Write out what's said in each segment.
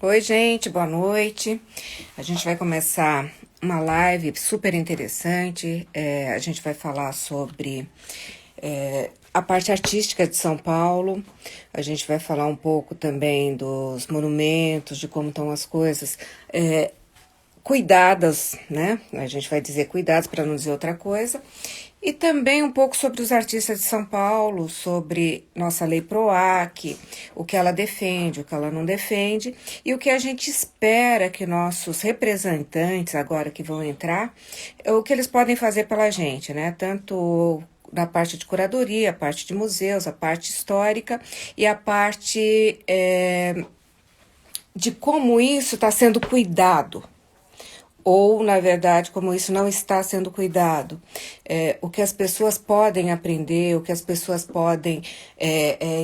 Oi, gente, boa noite. A gente vai começar uma live super interessante. A gente vai falar sobre a parte artística de São Paulo. A gente vai falar um pouco também dos monumentos, de como estão as coisas cuidadas, né? A gente vai dizer cuidados para não dizer outra coisa. E também um pouco sobre os artistas de São Paulo, sobre nossa lei PROAC, o que ela defende, o que ela não defende, e o que a gente espera que nossos representantes, agora que vão entrar, o que eles podem fazer pela gente, né? Tanto na parte de curadoria, a parte de museus, a parte histórica e a parte de como isso está sendo cuidado. Ou, na verdade, como isso não está sendo cuidado. O que as pessoas podem aprender, o que as pessoas podem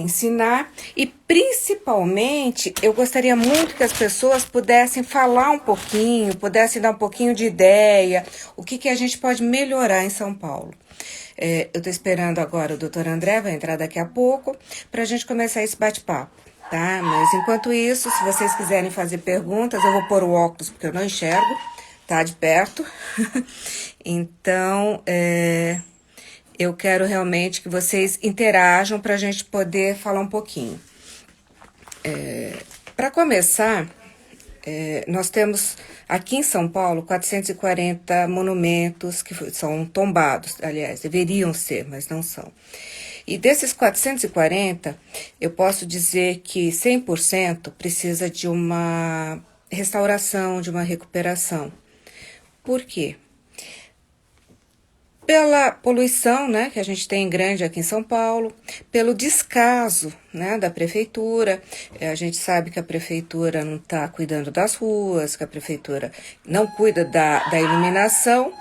ensinar. E, principalmente, eu gostaria muito que as pessoas pudessem falar um pouquinho, pudessem dar um pouquinho de ideia, o que a gente pode melhorar em São Paulo. Eu estou esperando agora o doutor André, vai entrar daqui a pouco, para a gente começar esse bate-papo. Tá? Mas, enquanto isso, se vocês quiserem fazer perguntas, eu vou pôr o óculos, porque eu não enxergo. Tá de perto. Então, eu quero realmente que vocês interajam para a gente poder falar um pouquinho. Para começar, nós temos aqui em São Paulo 440 monumentos que são tombados, aliás, deveriam ser, mas não são. E desses 440, eu posso dizer que 100% precisa de uma restauração, de uma recuperação. Por quê? Pela poluição, né, que a gente tem grande aqui em São Paulo, pelo descaso, né, da prefeitura. A gente sabe que a prefeitura não está cuidando das ruas, que a prefeitura não cuida da iluminação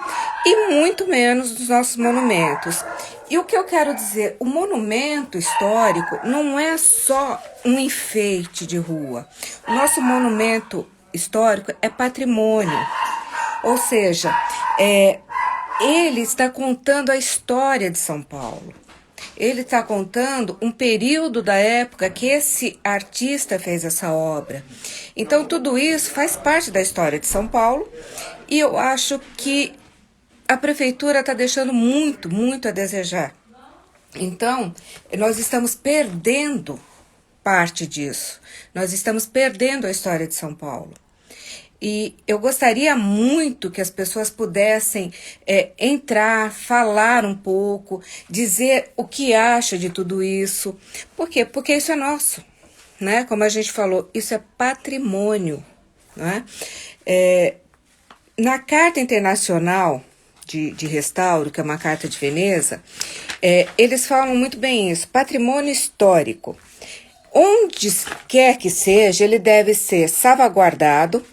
e muito menos dos nossos monumentos. E o que eu quero dizer, o monumento histórico não é só um enfeite de rua. O nosso monumento histórico é patrimônio. Ou seja, ele está contando a história de São Paulo. Ele está contando um período da época que esse artista fez essa obra. Então, tudo isso faz parte da história de São Paulo e eu acho que a prefeitura está deixando muito, muito a desejar. Então, nós estamos perdendo parte disso. Nós estamos perdendo a história de São Paulo. E eu gostaria muito que as pessoas pudessem entrar, falar um pouco, dizer o que acha de tudo isso. Por quê? Porque isso é nosso, né? Como a gente falou, isso é patrimônio, né? Na Carta Internacional de Restauro, que é uma Carta de Veneza, eles falam muito bem isso, patrimônio histórico. Onde quer que seja, ele deve ser salvaguardado,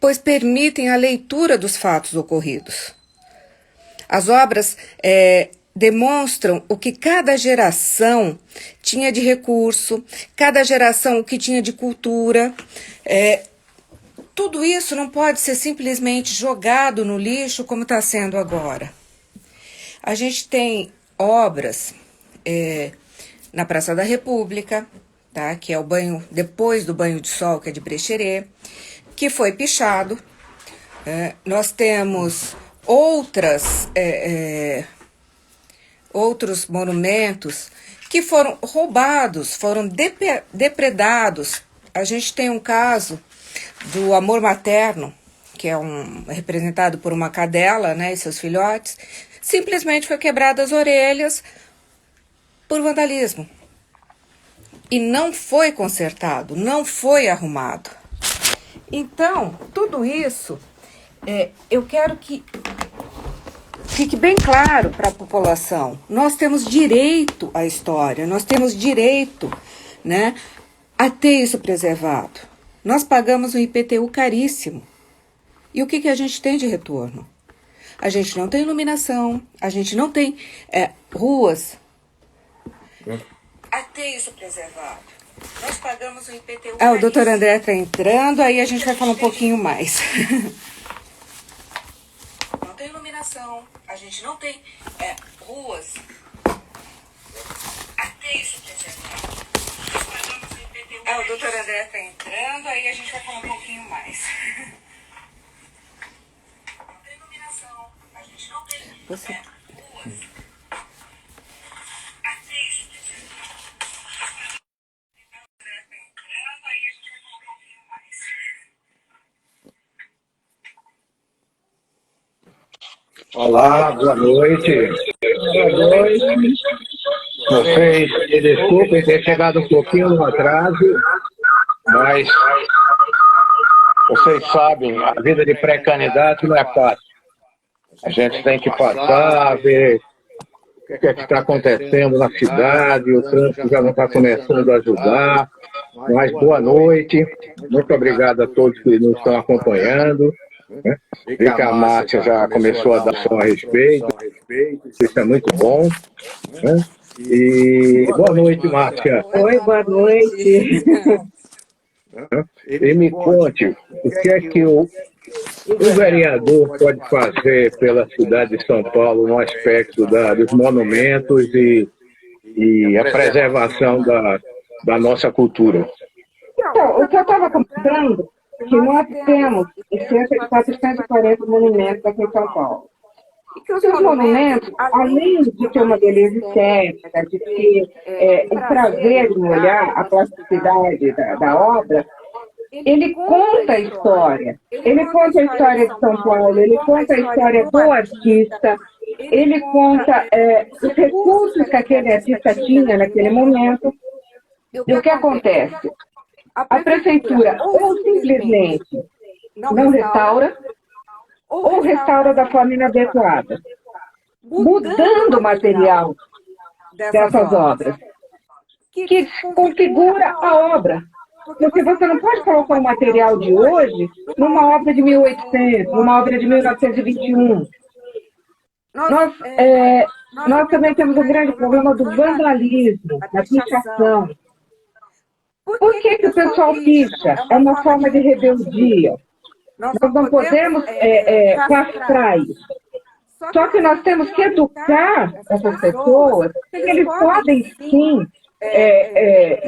pois permitem a leitura dos fatos ocorridos. As obras demonstram o que cada geração tinha de recurso, cada geração o que tinha de cultura. Tudo isso não pode ser simplesmente jogado no lixo como está sendo agora. A gente tem obras na Praça da República, tá? Que é o banho, depois do banho de sol, que é de Brecheret, que foi pichado. Nós temos outros monumentos que foram roubados, foram depredados. A gente tem um caso do Amor Materno, que é representado por uma cadela, né, e seus filhotes, simplesmente foi quebrado as orelhas por vandalismo. E não foi consertado, não foi arrumado. Então, tudo isso, eu quero que fique bem claro para a população. Nós temos direito à história, nós temos direito, né, a ter isso preservado. Nós pagamos um IPTU caríssimo. E o que a gente tem de retorno? A gente não tem iluminação, a gente não tem ruas. A ter isso preservado. Nós pagamos o IPTU. O doutor André está entrando, aí a gente vai falar um pouquinho mais. Não tem iluminação, a gente não tem ruas. A ter isso preservado. Nós pagamos o IPTU. O doutor a gente vai falar um pouquinho mais. Você... Olá, boa noite. Boa noite. Vocês me desculpem ter chegado um pouquinho no atraso, mas vocês sabem, a vida de pré-candidato não é fácil. A gente tem que passar, ver o que é que está acontecendo na cidade, o trânsito já não está começando a ajudar. Mas boa noite, muito obrigado a todos que nos estão acompanhando. Vi que a Márcia já começou a dar som a respeito, isso é muito bom. E boa noite, Márcia. Oi, boa noite. E me conte, o que é que o vereador pode fazer pela cidade de São Paulo no aspecto dos monumentos e a preservação da nossa cultura? Então, o que eu estava comentando é que nós temos cerca de 440 monumentos aqui em São Paulo. E que os monumentos, além de ter uma beleza estética, de ter o prazer de olhar a plasticidade da obra, ele conta a história. Ele conta a história de São Paulo, ele conta a história do artista, ele conta os recursos que aquele artista tinha naquele momento. E o que acontece? A prefeitura ou simplesmente não restaura, ou restaura da forma inadequada, mudando o material dessas obras, que configura a obra. Porque você não pode colocar o material de hoje numa obra de 1800, numa obra de 1921. Nós também temos um grande problema do vandalismo, da pichação. Por que o pessoal picha? É uma forma de rebeldia. Nós não podemos castrar isso. Só que nós temos que educar essas pessoas que eles podem sim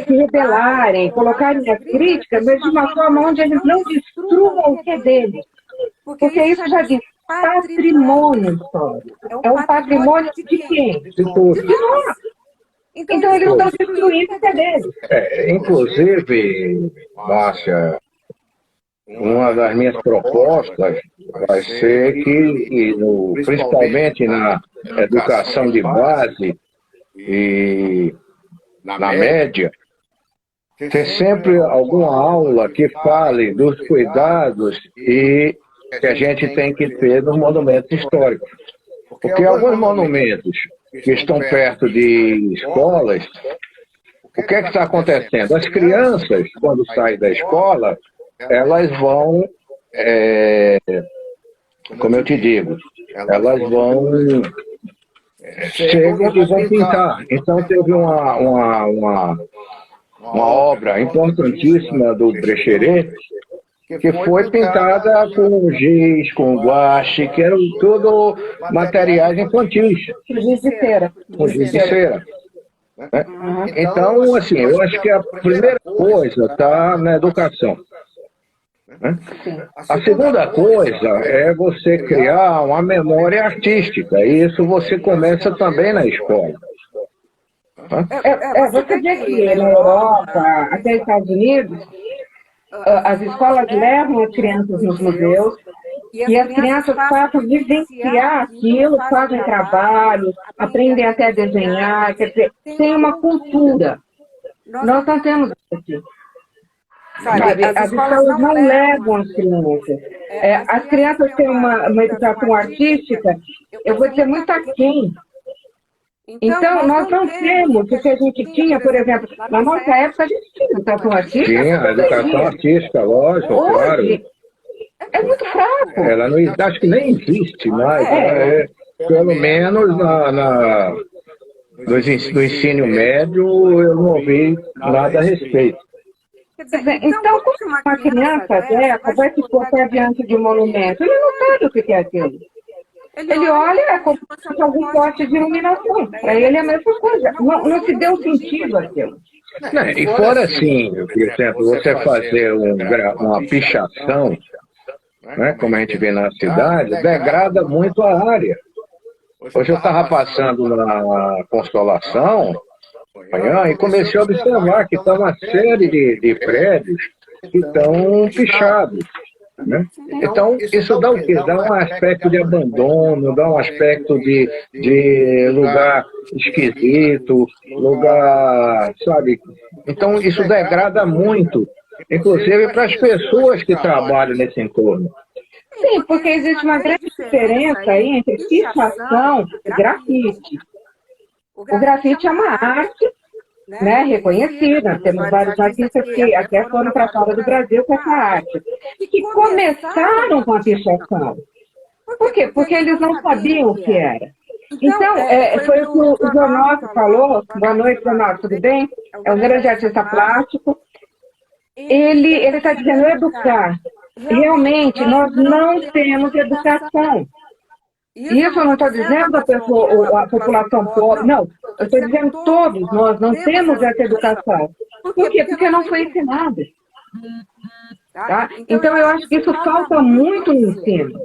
se rebelarem, colocarem as críticas, mas de uma forma onde eles não destruam o que é deles. Porque isso já diz patrimônio histórico. É um patrimônio de quem? De todos. De nós. Então eles estão destruindo o que é deles. Inclusive, Márcia, uma das minhas propostas vai ser que principalmente na educação de base e na média, ter sempre alguma aula que fale dos cuidados que a gente tem que ter nos monumentos históricos. Porque alguns monumentos que estão perto de escolas, o que é que está acontecendo? As crianças, quando saem da escola, elas vão, como eu te digo, elas chegam e vão pintar. Então teve uma obra importantíssima do Brecheret, que foi pintada com giz, com guache, que eram tudo materiais infantis. Giz de cera. Com giz de cera. Então, assim, eu acho que a primeira coisa está na educação. A segunda coisa é você criar uma memória artística, e isso você começa também na escola. Você vê que na Europa, até nos Estados Unidos, as escolas levam as crianças nos museus e as crianças passam a vivenciar aquilo, fazem trabalhos, aprendem até a desenhar, quer dizer, tem uma cultura. Nós não temos isso aqui. Sabe, as escolas não levam as crianças. As crianças têm uma educação artística, eu vou dizer, muito aquém. Então, nós não temos o que a gente tinha, por exemplo, na nossa época a gente tinha educação artística. Tinha, educação artística, lógico, hoje, claro. É muito fraco. Ela não, acho que nem existe mais. Pelo menos no ensino médio eu não ouvi nada a respeito. Quer dizer, então, como uma criança dessa vai se portar diante de um monumento? Ele não sabe o que é aquilo. Ele olha como se fosse algum poste de iluminação. Para ele é a mesma coisa. Não se deu sentido aquilo. Né, e fora assim, por exemplo, você fazer uma pichação, né, como a gente vê na cidade, degrada muito a área. Hoje eu estava passando na Consolação, amanhã, e comecei a observar que está uma série de prédios que estão pichados. Né? Então, isso dá o quê? Dá um aspecto de abandono, dá um aspecto de lugar esquisito, lugar, sabe? Então, isso degrada muito, inclusive para as pessoas que trabalham nesse entorno. Sim, porque existe uma grande diferença aí entre pichação e grafite. O grafite é uma arte, né, reconhecida. Temos vários artistas que até foram para fora do Brasil com essa arte. E que começaram com a pichação. Por quê? Porque eles não sabiam o que era. Então, foi o que o Jonathan falou. Boa noite, Jonathan, tudo bem? É um grande artista plástico. Ele está dizendo educar. Realmente, nós não temos educação. Isso eu não estou dizendo a população pobre, não. Eu estou dizendo todos, nós não temos essa educação. Por quê? Porque não foi ensinado. Tá? Então, eu acho que isso falta muito no ensino.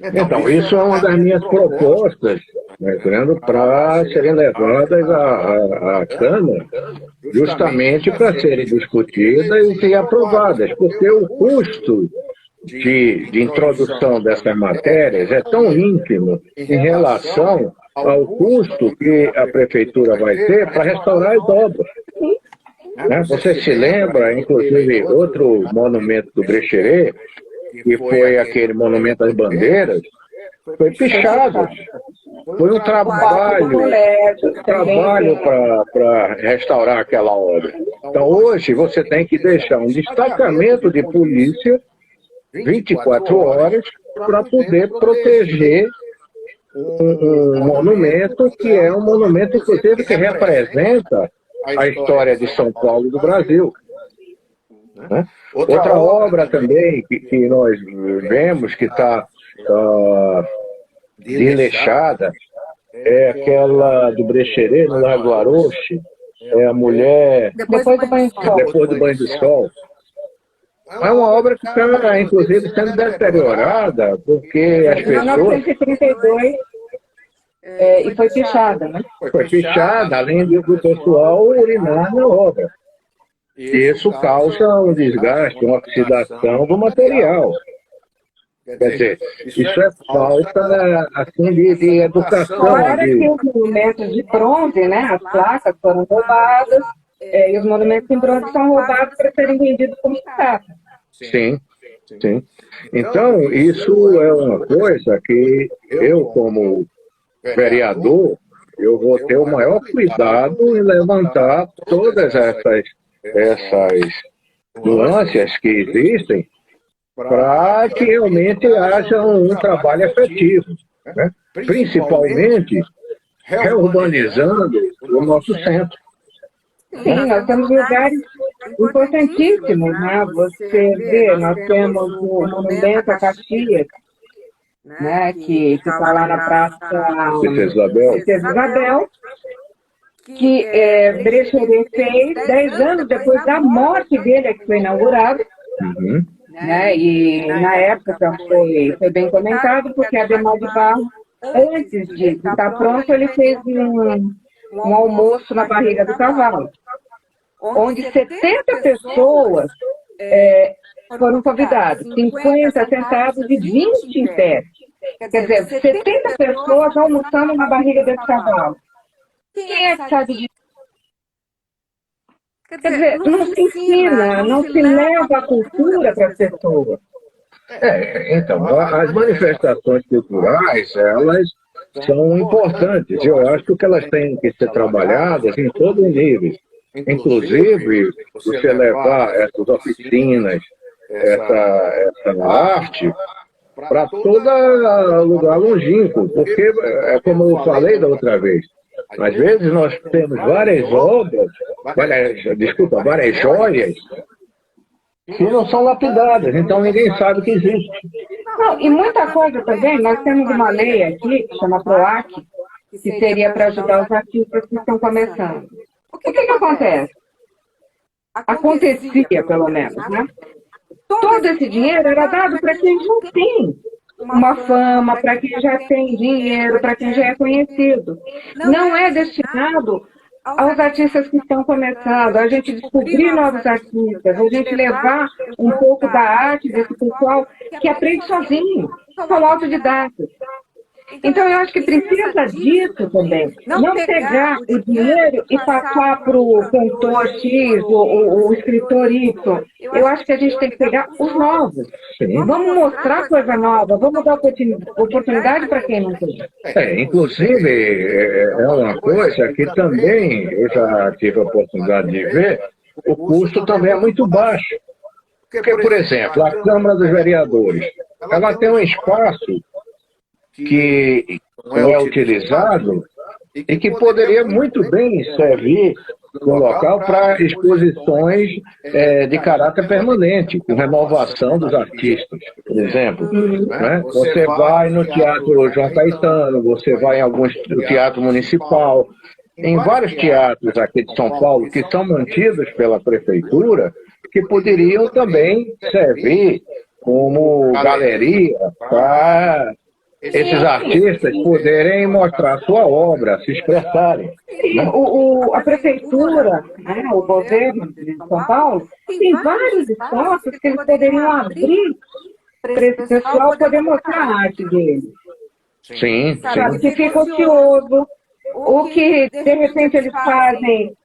Então, isso é uma das minhas propostas, né, para serem levadas à Câmara, justamente para serem discutidas e aprovadas, porque o custo de introdução dessas matérias é tão ínfimo em relação ao custo que a Prefeitura vai ter para restaurar as obras. Né? Você se lembra, inclusive, outro monumento do Brecheret, que foi aquele monumento às bandeiras, foi pichado. Foi um trabalho para restaurar aquela obra. Então, hoje, você tem que deixar um destacamento de polícia 24 horas para poder proteger um monumento que é um monumento, inclusive, que representa a história de São Paulo e do Brasil. Né? Outra obra também que nós vemos que está desleixada é aquela do Brecheret, no Lago Aroche, é a mulher Depois do banho de sol. depois do banho de sol. É uma obra que está, inclusive, sendo deteriorada, porque as Em pessoas... 1932, e foi pichada, né? Foi pichada, além do pessoal urinar na obra. Isso causa um desgaste, uma oxidação do material. Quer dizer, isso é falta assim, de educação. Fora que os monumentos de bronze, né, as placas foram roubadas, e os monumentos em bronze são roubados para serem vendidos como estátua. Sim, sim. Então, isso é uma coisa que eu, como vereador, eu vou ter o maior cuidado em levantar todas essas nuances que existem para que realmente haja um trabalho efetivo, né? Principalmente reurbanizando o nosso centro. Sim, nós temos lugares importantíssimos, né? Você vê, nós temos o Monumento a Caxias, né? Que está lá na Praça Princesa Isabel, que Brecheret fez 10 anos depois da morte dele, é que foi inaugurado. Uhum. Né? E na época foi bem comentado, porque Adhemar de Barros, antes de estar pronto, ele fez um almoço na barriga do cavalo, onde 70 pessoas foram convidadas, 50 sentados e 20 em pé. Quer dizer, 70 pessoas almoçando na barriga desse cavalo. Quem é que sabe disso? Quer dizer, não se ensina, não se leva a cultura para as pessoas. Então, as manifestações culturais, elas são importantes. Eu acho que elas têm que ser trabalhadas em todos os níveis. Inclusive, você levar essas oficinas, essa arte, para todo lugar longínquo. Porque, como eu falei da outra vez, às vezes nós temos várias obras, várias joias, que não são lapidadas, então ninguém sabe que existe. Não, e muita coisa também, nós temos uma lei aqui, que chama PROAC, que seria para ajudar os artistas que estão começando. O que acontece? Acontecia, pelo menos, né? Todo esse dinheiro era dado para quem já tem uma fama, para quem já tem dinheiro, para quem já é conhecido. Não é destinado aos artistas que estão começando, a gente descobrir novos artistas, a gente levar um pouco da arte desse pessoal que aprende sozinho, são autodidatas. Então, eu acho que precisa disso também. Não pegar o dinheiro e passar para o cantor X ou o escritor Y. Eu acho que a gente tem que pegar os novos. Sim. Vamos mostrar coisa nova, vamos dar oportunidade para quem não tem. Inclusive, é uma coisa que também eu já tive a oportunidade de ver, o custo também é muito baixo. Porque, por exemplo, a Câmara dos Vereadores, ela tem um espaço que não é utilizado e que poderia muito bem servir um local para exposições de caráter permanente, com renovação dos artistas, por exemplo. Né? Você vai no Teatro João Caetano, você vai em alguns no Teatro Municipal, em vários teatros aqui de São Paulo que são mantidos pela Prefeitura, que poderiam também servir como galeria para esses artistas poderem mostrar sua obra, se expressarem. Né? A prefeitura, né, o governo de São Paulo, tem vários espaços que eles poderiam abrir para esse pessoal poder mostrar a arte deles. Sim, Sabe, sim. que fica ocioso, ou que de repente eles fazem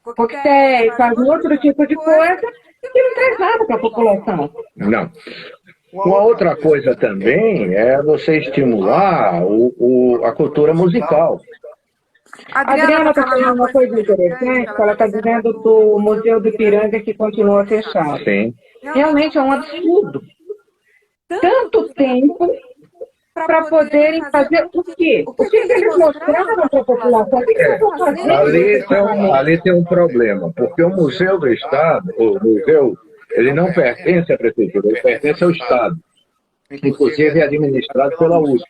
coquetéis, fazem outro tipo de coisa, que não traz nada para a população. Não. Uma outra coisa também é você estimular a cultura musical. A Adriana está falando uma coisa interessante, que ela está dizendo do Museu do Ipiranga que continua fechado. Sim. Realmente é um absurdo. Tanto tempo para poderem fazer o quê? O que eles mostraram para a população? O que eles vão fazer? Ali tem um problema, porque o Museu do Estado, o museu, ele não pertence à Prefeitura, ele pertence ao Estado. Inclusive é administrado pela USP.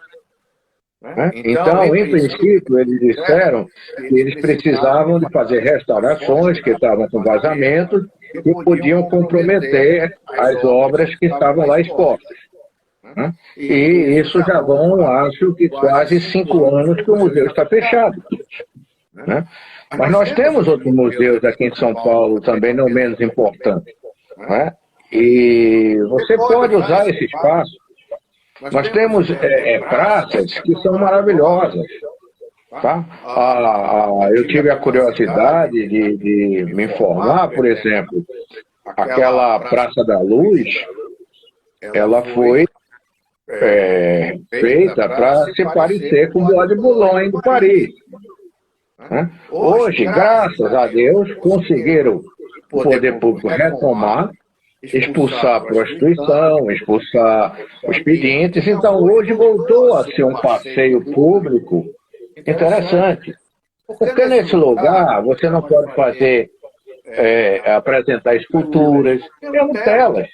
Né? Então, em princípio, eles disseram que eles precisavam de fazer restaurações que estavam com vazamentos e podiam comprometer as obras que estavam lá expostas. Né? E isso já vão, acho que quase 5 anos que o museu está fechado. Né? Mas nós temos outros museus aqui em São Paulo também não menos importantes. Né? E você pode usar esse espaço. Nós temos praças que são maravilhosas. Tá? Eu tive a curiosidade de me informar, por exemplo, aquela Praça da Luz, ela foi feita para se parecer com o Bois de Boulogne de Paris. Né? Hoje, graças a Deus, conseguiram o poder público retomar, expulsar a prostituição, expulsar os pedintes. Então, hoje voltou a ser um passeio público interessante. Porque nesse lugar você não pode fazer, apresentar esculturas, temos telas.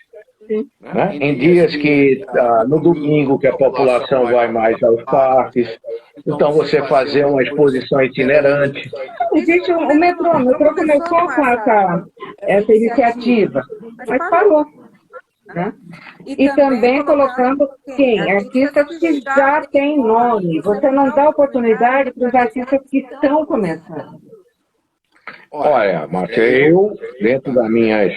Né? Em dias que, no domingo, que a população vai mais aos parques, então você fazer uma exposição itinerante. Gente, o metrô começou com essa iniciativa, mas parou. Né? E também colocando quem? Artistas que já têm nome. Você não dá oportunidade para os artistas que estão começando. Olha, Márcia, eu, dentro das minhas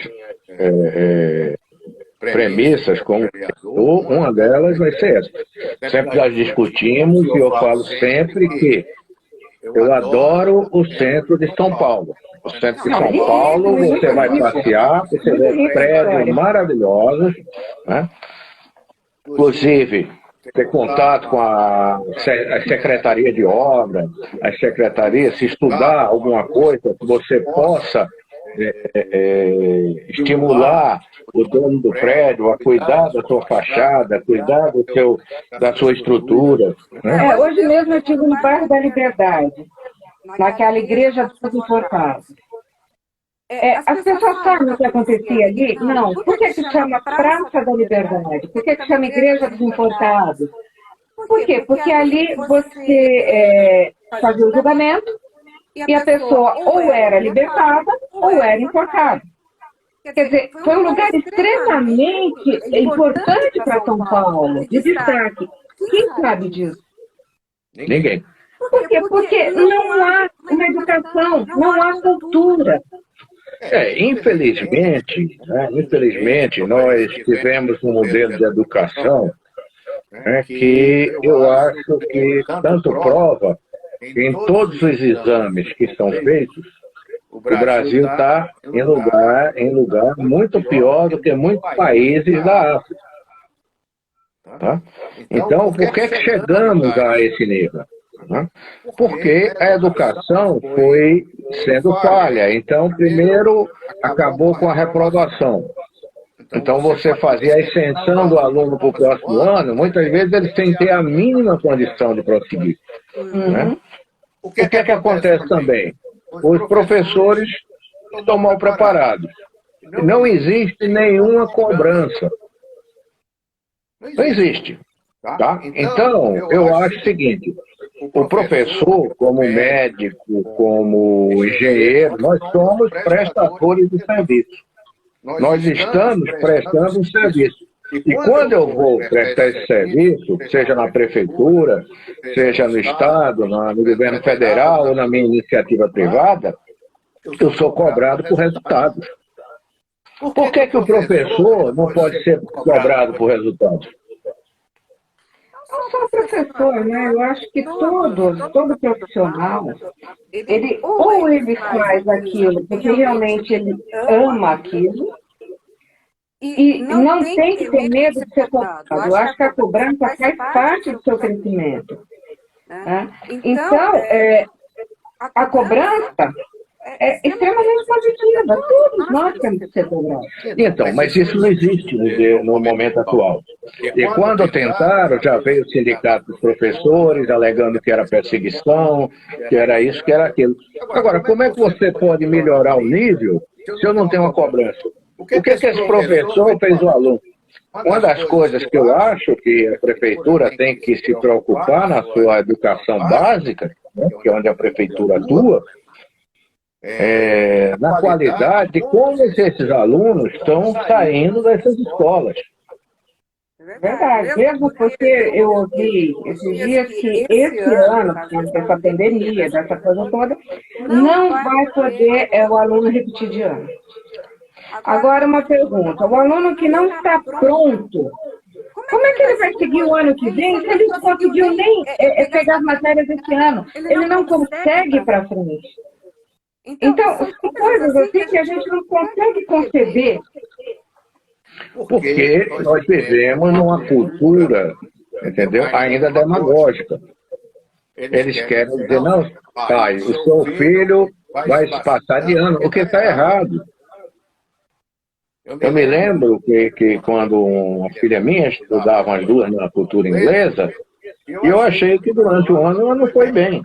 premissas como criador, uma delas vai ser essa. Sempre nós discutimos e eu falo sempre que eu adoro o centro de São Paulo. O centro de São Paulo, você vai passear, você vê prédios maravilhosos, né? Inclusive, ter contato com a Secretaria de Obra, as secretarias, se estudar alguma coisa que você possa estimular o dono do prédio a cuidar da sua fachada, cuidar da sua estrutura. Né? Hoje mesmo eu estive no bairro da Liberdade, naquela igreja dos Enforcados. As pessoas sabem o que acontecia ali? Não. Por que chama Praça da Liberdade? Por que chama Igreja dos Enforcados? Por quê? Porque ali você fazia o julgamento, e a pessoa ou era libertada ou era enforcada. Quer dizer, foi um lugar extremamente importante para São Paulo, de destaque. Quem sabe disso? Ninguém. Por quê? Porque não há uma educação, não há cultura. Infelizmente, né, infelizmente, nós tivemos um modelo de educação, né, que eu acho que tanto prova que em todos os exames que são feitos, o Brasil está em lugar muito pior do que muitos países da África. Tá? Então, por que chegamos a esse nível? Né? Porque a educação foi sendo falha. Então, primeiro, acabou com a reprovação. Então, você fazia a extensão do aluno para o próximo ano, muitas vezes eles sem ter a mínima condição de prosseguir. Né? O que é que acontece também? Os professores estão mal preparados. Não existe nenhuma cobrança. Não existe. Tá? Então, eu acho o seguinte, o professor, como médico, como engenheiro, nós somos prestadores de serviço. Nós estamos prestando um serviço. E quando eu vou prestar esse serviço, seja na prefeitura, seja no Estado, no governo federal ou na minha iniciativa privada, eu sou cobrado por resultados. Por que o professor não pode ser cobrado por resultados? Não só o professor, né? Eu acho que todo profissional, ou ele faz aquilo porque realmente ele ama aquilo, e não tem que ter medo de ser cobrado. Eu acho que a cobrança faz parte do seu crescimento. Né? Então, a cobrança é extremamente positiva. Todos nós temos que ser cobrados. Então, mas isso não existe no momento atual. E quando tentaram, já veio o sindicato dos professores alegando que era perseguição, que era isso, que era aquilo. Agora, como é que você pode melhorar o nível se eu não tenho uma cobrança? O que esse professor fez o aluno? Uma das coisas que eu acho que a prefeitura tem que se preocupar na sua educação básica, né, que é onde a prefeitura atua, na qualidade de como esses alunos estão saindo dessas escolas. Verdade, mesmo porque eu ouvi esses dias que esse ano, por causa dessa pandemia, dessa coisa toda, não vai poder o aluno repetir de ano. Agora uma pergunta, o aluno que não está pronto, como é que ele vai seguir o ano que vem se ele não conseguiu nem pegar as matérias esse ano? Ele não consegue ir para frente. Então, são coisas assim que a gente não consegue conceber. Porque nós vivemos numa cultura, entendeu, ainda demagógica. Eles querem dizer, não, pai, o seu filho vai se passar de ano, o que está errado. Eu me lembro que quando uma filha minha estudava as duas na cultura inglesa, e eu achei que durante o ano ela não foi bem.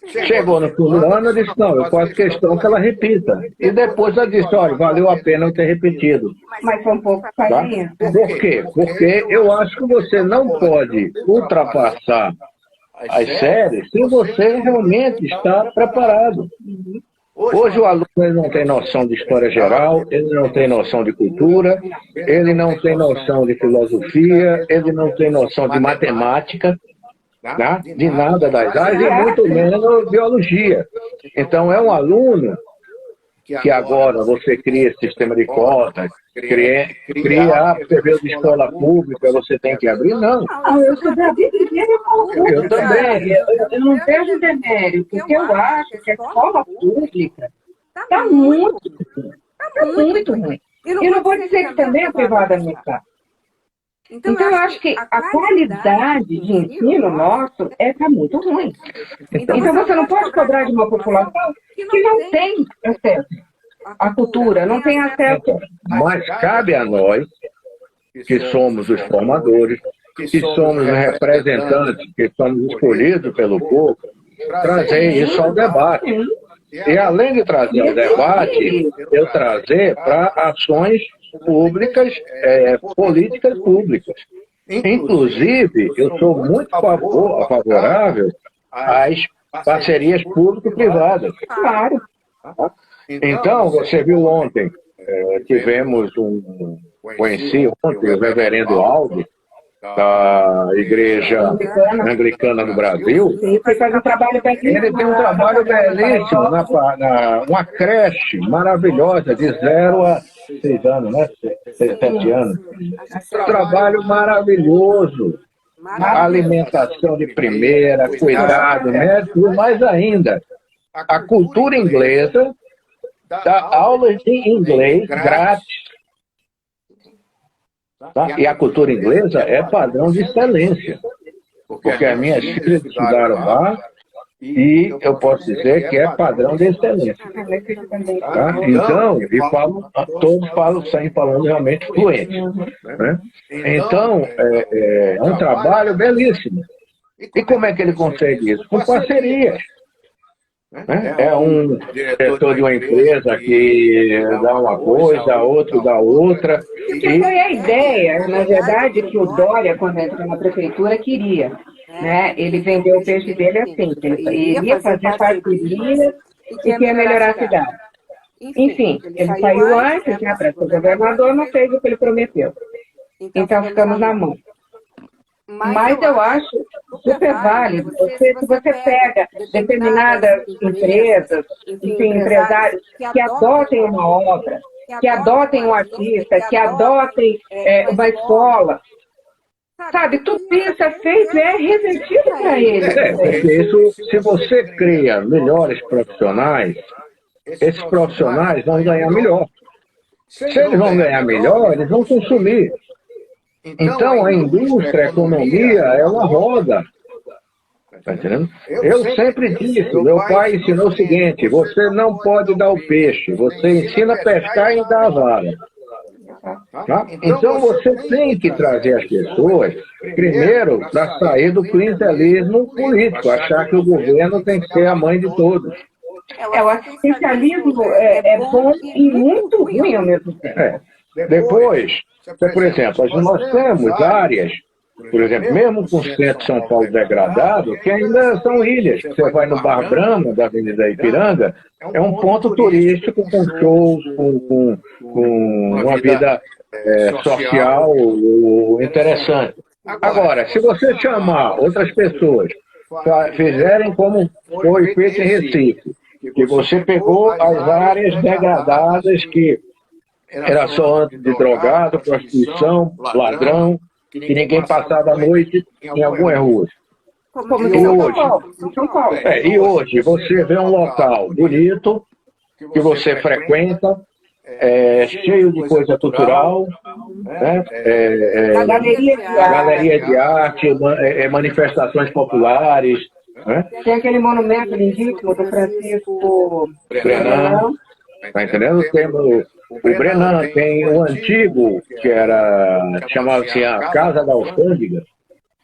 Chegou no fim do ano, eu disse, não, eu faço questão que ela repita. E depois ela disse, olha, valeu a pena eu ter repetido. Mas foi um pouco farinha. Tá? Por quê? Porque eu acho que você não pode ultrapassar as séries se você realmente está preparado. Hoje o aluno ele não tem noção de história geral, ele não tem noção de cultura, ele não tem noção de filosofia, ele não tem noção de matemática, né? De nada das áreas, e muito menos biologia. Então é um aluno que agora você cria esse sistema de cotas, você vê de escola pública, você tem que abrir, não. Eu sou da vida inteira eu também. Eu não vejo demérito, porque eu acho que a escola pública está muito ruim. E não vou dizer que também a privada não está. Então, eu acho que a qualidade de ensino nosso está muito ruim. Então, você não pode cobrar de uma população que não tem acesso à cultura, não tem acesso. Mas cabe a nós, que somos os formadores, que somos os representantes, que somos escolhidos pelo povo, trazer isso ao debate. E além de trazer ao debate, eu trazer para ações públicas, políticas públicas. Inclusive, eu sou muito favorável às parcerias público-privadas. Claro. Então, você viu ontem, conheci ontem o reverendo Aldo, da Igreja Anglicana do Brasil. Ele faz um trabalho belíssimo. Ele tem um trabalho belíssimo, uma creche maravilhosa, de 0 a 6 anos, né? 7 anos. Um trabalho maravilhoso. Alimentação de primeira, cuidado médico, e mais ainda, a cultura inglesa dá aulas de inglês grátis. Tá? E a cultura inglesa é padrão de excelência, porque as minhas filhas estudaram lá e eu posso dizer que é padrão de excelência. Tá? Então, todos saem falando realmente fluente. Né? Então, é um trabalho belíssimo. E como é que ele consegue isso? Com parcerias. É um diretor de uma empresa que dá uma coisa, outro dá outra. Que foi a ideia, na verdade, que o Dória, quando entrou na prefeitura, queria. Né? Ele vendeu o peixe dele assim, que ele iria fazer parcerias e que ia melhorar a cidade. Enfim, ele saiu antes, né, para ser governador, não fez o que ele prometeu. Então ficamos na mão. Mas eu acho super válido. Se você pega determinadas empresas, enfim, empresários que adotem uma obra, que adotem um artista, que adotem uma escola, sabe, tudo isso é feito e é revertido para eles. Porque isso, se você cria melhores profissionais, esses profissionais vão ganhar melhor. Se eles vão ganhar melhor, eles vão consumir. Então, a indústria, a economia, é uma roda. Está entendendo? Eu sempre disse, meu pai ensinou o seguinte: você não pode dar o peixe, você ensina a pescar e dar a vara. Tá? Então, você tem que trazer as pessoas, primeiro, para sair do clientelismo político, achar que o governo tem que ser a mãe de todos. O assistencialismo é bom e muito ruim ao mesmo tempo. Depois, por exemplo, nós temos áreas, por exemplo, mesmo com o centro de São Paulo degradado, que ainda são ilhas. Você vai no Bar Brahma, da Avenida Ipiranga, é um ponto turístico com shows, com uma vida social interessante. Agora, se você chamar outras pessoas, fizerem como foi feito em Recife, que você pegou as áreas degradadas que era só antes de drogado, prostituição, ladrão, que ninguém passava a noite em algumas ruas. Como em São Paulo. E hoje você vê um local bonito, que você frequenta, cheio de coisa cultural, né? Galeria de arte, manifestações populares. Né? Tem aquele monumento lindíssimo do Francisco Brenan. Está entendendo? Temos o Brenan, tem o antigo, chamava-se a Casa da Alfândega,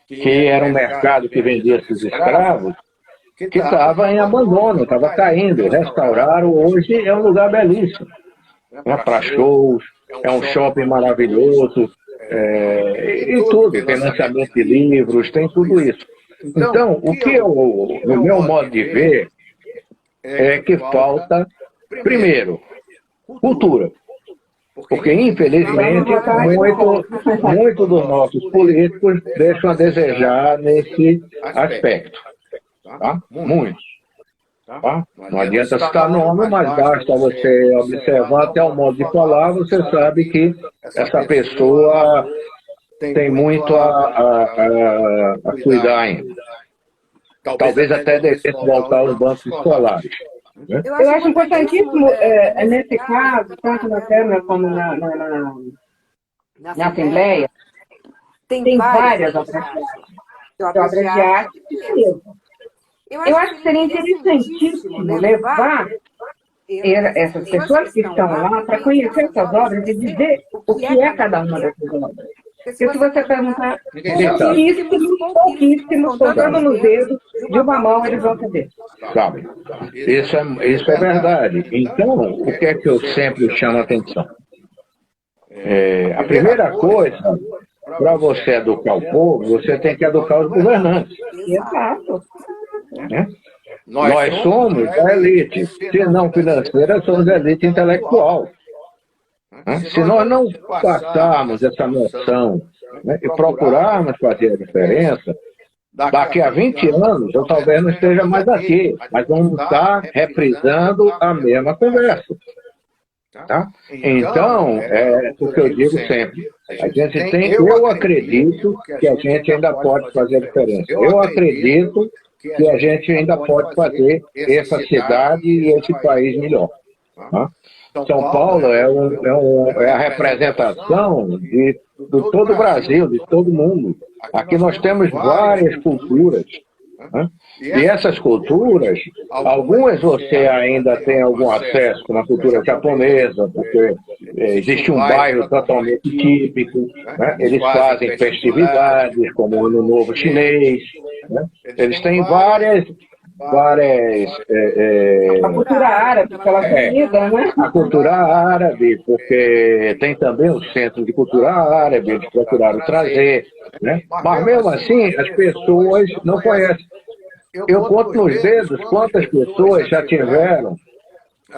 que era um mercado que vendia esses escravos, que estava em abandono, estava caindo. Restauraram, hoje é um lugar belíssimo, né, para shows, é um shopping maravilhoso, e tudo, tem lançamento de livros, tem tudo isso. Então, o que no meu modo de ver, é que falta, primeiro, cultura. Porque, infelizmente, muito dos nossos políticos deixam a desejar nesse aspecto. Tá? Muitos. Tá? Não adianta citar nome, mas basta você observar até o modo de falar, você sabe que essa pessoa tem muito a cuidar ainda. Talvez até devesse voltar aos bancos escolares. Eu acho importantíssimo, nesse caso, tanto na Câmara como na Assembleia, tem várias obras de arte. Eu acho que seria interessantíssimo levar essas pessoas que estão lá para conhecer essas obras e dizer o que é cada uma dessas obras. Porque se você perguntar, pouquíssimos, contando nos dedos, de uma mão eles vão saber. Sabe, isso é verdade. Então, o que é que eu sempre chamo a atenção? A primeira coisa, para você educar o povo, você tem que educar os governantes. Exato. Né? Nós somos a elite, se não financeira, somos a elite intelectual. Né? Se nós não passarmos essa noção, né, e procurarmos fazer a diferença, daqui a 20 anos eu talvez não esteja mais aqui, mas vamos estar reprisando a mesma conversa. Tá? Então, é o que eu digo sempre. A gente tem, eu acredito que a gente ainda pode fazer a diferença. Eu acredito que a gente ainda pode fazer essa cidade e esse país melhor. Tá? São Paulo é a representação de todo o Brasil, de todo mundo. Aqui nós temos várias culturas. Né? E essas culturas, algumas você ainda tem algum acesso, como a cultura japonesa, porque existe um bairro totalmente típico, né? Eles fazem festividades, como o Ano Novo Chinês, né? Eles têm várias a cultura árabe, pela comida, né? A cultura árabe, porque tem também o centro de cultura árabe, eles procuraram trazer, né? Mas mesmo assim, as pessoas não conhecem. Eu conto nos dedos quantas pessoas já tiveram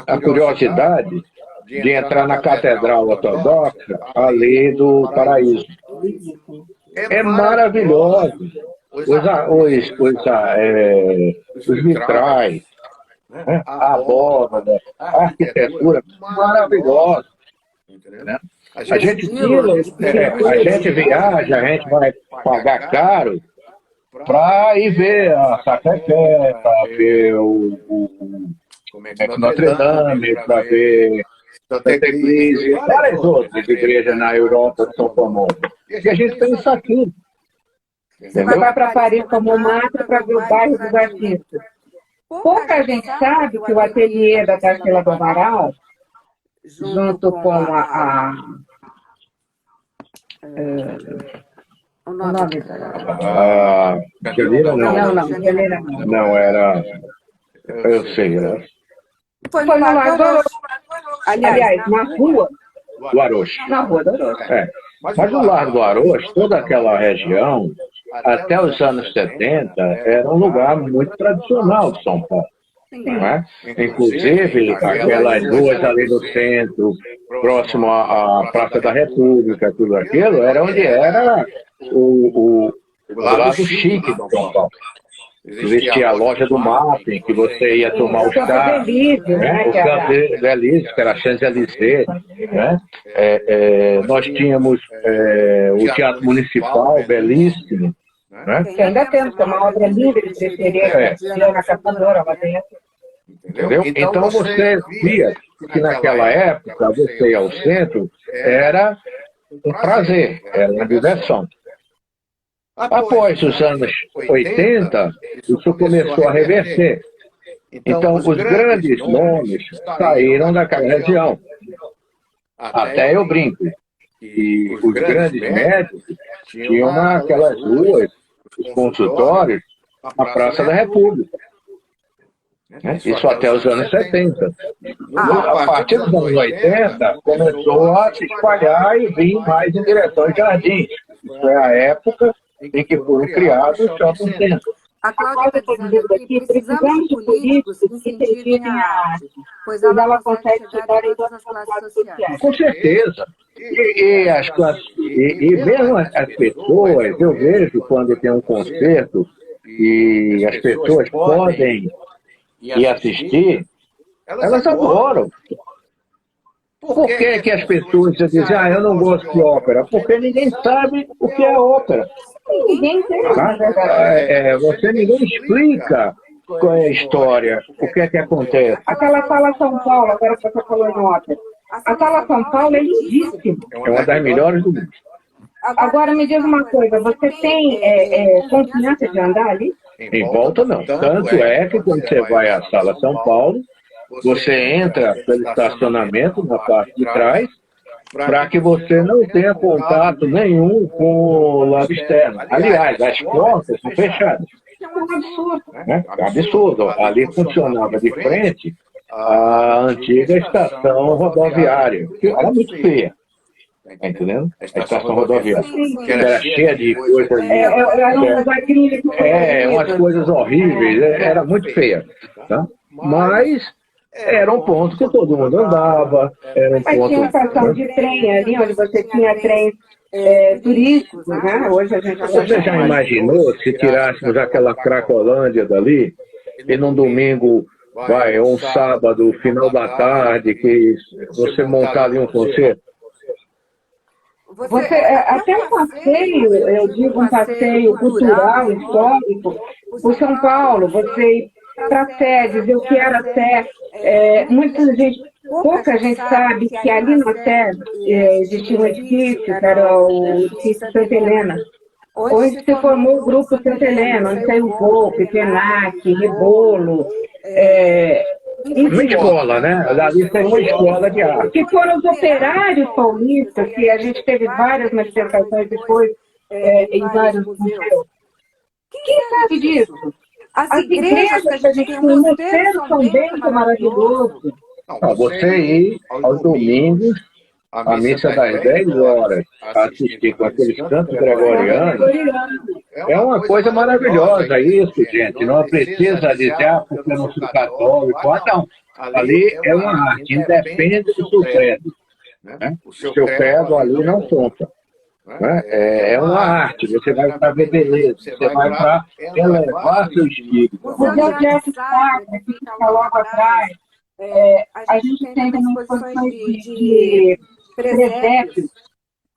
a curiosidade de entrar na Catedral Ortodoxa ali do Paraíso. É maravilhoso. Os vitrais, né? A abóbada, a arquitetura maravilhosa. Né? A gente viaja, a gente vai pagar caro para ir ver a Sacré-Cœur, para ver Notre Dame, para ver Santa Igreja, várias outras igrejas na Europa que são famosas. E a gente tem isso aqui. Você vai para Paris como mata para ver o bairro dos artistas. Pouca gente sabe que o ateliê da Tarsila do Amaral, junto com o nome da... Joelheira não. Não, Joelheira não. Não, era... Eu sei, né? Foi no Largo do Orochi. Aliás, na rua do Orochi. Na rua do Orochi. Mas no Largo do Orochi, toda aquela região, até os anos 70, era um lugar muito tradicional de São Paulo. Não é? Inclusive, aquelas ruas ali no centro, próximo à Praça da República, tudo aquilo, era onde era o lado chique de São Paulo. Existia a loja do Mapping, que você ia tomar o chá, né? O Campo Belize, que era a Champs-Élysées, né? Nós tínhamos o Teatro Municipal, belíssimo, né? Que ainda temos, que é uma obra linda de Pereira, na Caçadora, lá dentro. Entendeu? Então você via que naquela época, você ir ao centro era um prazer, era uma diversão. Após os anos 80, isso começou a reverter. Então, os grandes nomes saíram daquela região. Até eu brinco. E os grandes médicos tinham aquelas ruas, os consultórios, na Praça da República. Isso até os anos 70. A partir dos anos 80, começou a se espalhar e vir mais em direção aos jardins. Isso é a época em que foram criados os shopping centers. A Cláudia está dizendo aqui, precisamos de políticos que incentivem a arte, pois ela consegue chegar em todas as classes sociais. Com certeza. E mesmo as pessoas, eu vejo quando tem um concerto e as pessoas podem ir assistir, elas adoram. Por que as pessoas dizem, eu não gosto de ópera? Porque ninguém sabe o que é ópera. Ninguém tem. Ninguém explica qual é a história, o que é que acontece. Aquela Sala São Paulo, agora que você falou em ópera. A Sala São Paulo é lindíssima. É uma das melhores do mundo. Agora me diz uma coisa, você tem confiança de andar ali? Em volta não. Tanto é que quando você vai à Sala São Paulo, você entra pelo estacionamento na parte de trás, para que você não tenha contato nenhum com o lado externo. Aliás, as portas são fechadas. É um absurdo. Absurdo. Ali funcionava de frente a antiga estação rodoviária, que era muito feia. tá entendendo? A estação rodoviária. Sim, Que era cheia de coisas. Eram uns acrílicos. Umas coisas horríveis, era muito feia. Tá? Mas era um ponto que todo mundo andava, era um Mas ponto. tinha estação de trem ali, onde você tinha trens turísticos, né? Hoje a gente Você já imaginou se tirássemos aquela Cracolândia dali e num domingo, ou um sábado, final da tarde, que você montar ali um concerto? Até um passeio, eu digo um passeio cultural, histórico, por São Paulo, você ir para a Sé, dizer o que era a Sé. Pouca gente sabe que ali na Sé existia um edifício, que era o edifício Santa Helena, onde se formou o grupo Santa Helena, onde saiu Volpe, Penac, Rebolo. Uma escola, né? Ali tem uma escola de arte. Que foram os operários paulistas, que a gente teve várias manifestações depois em vários museus. Quem sabe disso? As igrejas que a gente tem, o Mosteiro São Bento é maravilhoso. Você ir aos domingos, a missa das 10 horas, assistir com aqueles cantos gregorianos, é uma coisa maravilhosa isso, gente. Não precisa dizer, porque eu não sou católico. Não. Ali é uma arte, independe do seu credo. Né? O seu credo ali não conta. Né? É uma arte, você vai para ver beleza, você vai para elevar seu espírito. O Museu de Arte Sacra, que fica logo atrás, a gente tem também exposições de presépios,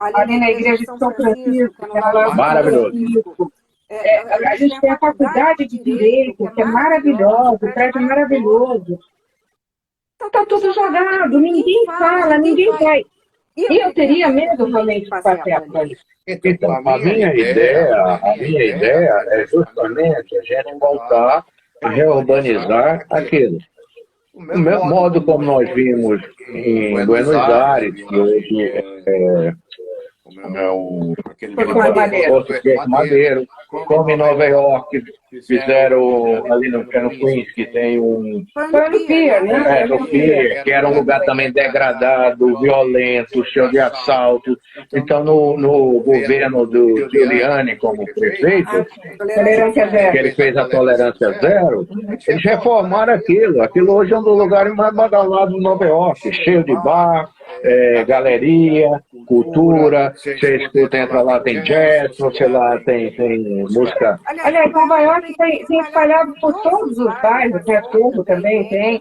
ali na igreja de São Francisco, que é lá maravilhoso. A gente tem a faculdade de Direito, que é maravilhosa, o prédio é maravilhoso. Está tudo jogado, ninguém fala, ninguém vai. E eu teria medo realmente de passear por isso. Então, a minha ideia é justamente a gente voltar a reurbanizar aquilo. Do mesmo modo como nós vimos em Buenos Aires, que hoje o Madeiro, como em Nova York, fizeram ali no Queens, que tem um Pier, né? Que era um lugar também degradado, violento, cheio de assalto. Então, no governo do Giuliani como prefeito, que ele fez a tolerância zero, eles reformaram aquilo. Aquilo hoje é um dos lugares mais badalados de Nova York, cheio de bar, galeria, cultura, você escuta, entra lá, tem jazz, você lá tem música. Aliás, Nova York tem espalhado por todos os bairros, né? Tudo também tem.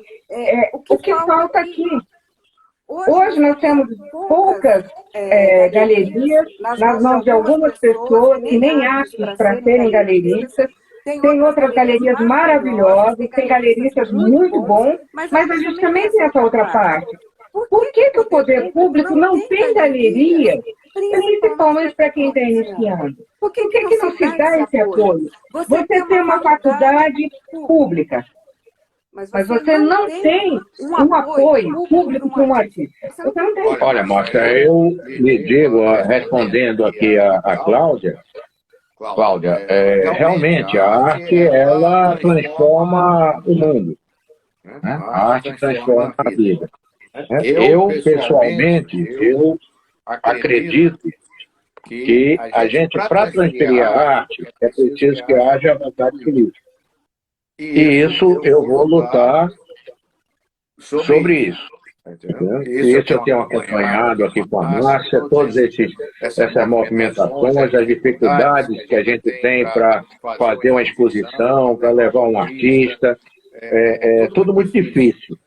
O que falta aqui? Hoje nós temos poucas galerias nas mãos de algumas pessoas que nem acham para serem galeristas. Tem outras galerias maravilhosas, tem galeristas muito bons, mas a gente também tem essa outra parte. Por que o poder público não tem galeria, principalmente para quem está iniciando? Por que não se dá esse apoio? Você tem uma faculdade pública, mas você não tem um apoio público para um artista. Você não tem. Olha, Márcia, eu lhe digo, respondendo aqui a Cláudia, realmente a arte, ela transforma o mundo. Né? A arte transforma a vida. Eu, pessoalmente, eu acredito que a gente, para transferir a arte, é preciso que haja vontade política. E isso eu vou lutar sobre isso. Isso eu tenho acompanhado aqui com a Márcia, todas essas movimentações, as dificuldades que a gente tem para fazer uma exposição, para levar um artista, é tudo muito difícil.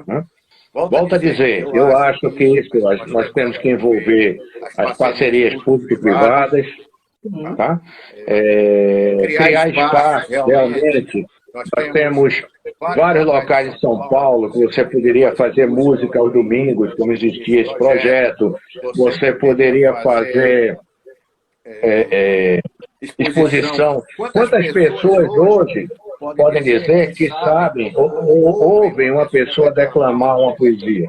Né? Volto a dizer, eu acho que nós temos que envolver as parcerias público-privadas, tá? Criar espaço, realmente. Nós temos vários locais em São Paulo que você poderia fazer música aos domingos, como existia esse projeto. Você poderia fazer exposição. Quantas pessoas hoje podem dizer que sabem ou ouvem uma pessoa declamar uma poesia?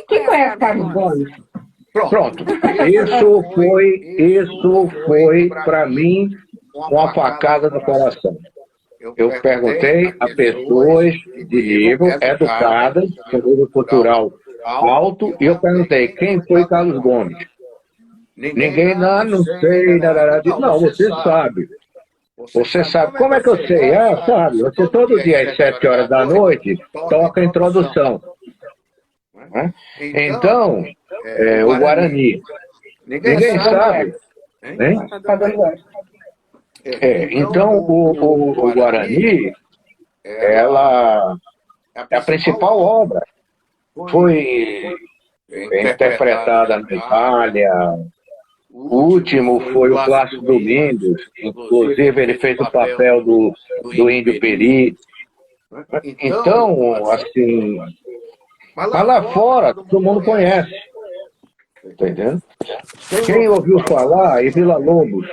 Quem conhece Carlos Gomes? Pronto. Isso foi para mim uma facada no coração. Eu perguntei a pessoas de nível educadas, com nível cultural alto e eu perguntei, quem foi Carlos Gomes? Ninguém, não sei, não, você sabe. Você sabe, como é que eu sei? Ah, sabe, você todo dia às 7 horas da noite toca a introdução. Né? Então, o Guarani, ninguém sabe. Hein? Então, o Guarani, ela é a principal obra. Foi interpretada na Itália. O último foi o Plácido Domingos, inclusive ele fez o papel do Índio Peri. Então, assim, mas lá fora todo mundo conhece, entendeu? Quem ouviu falar em Villa-Lobos,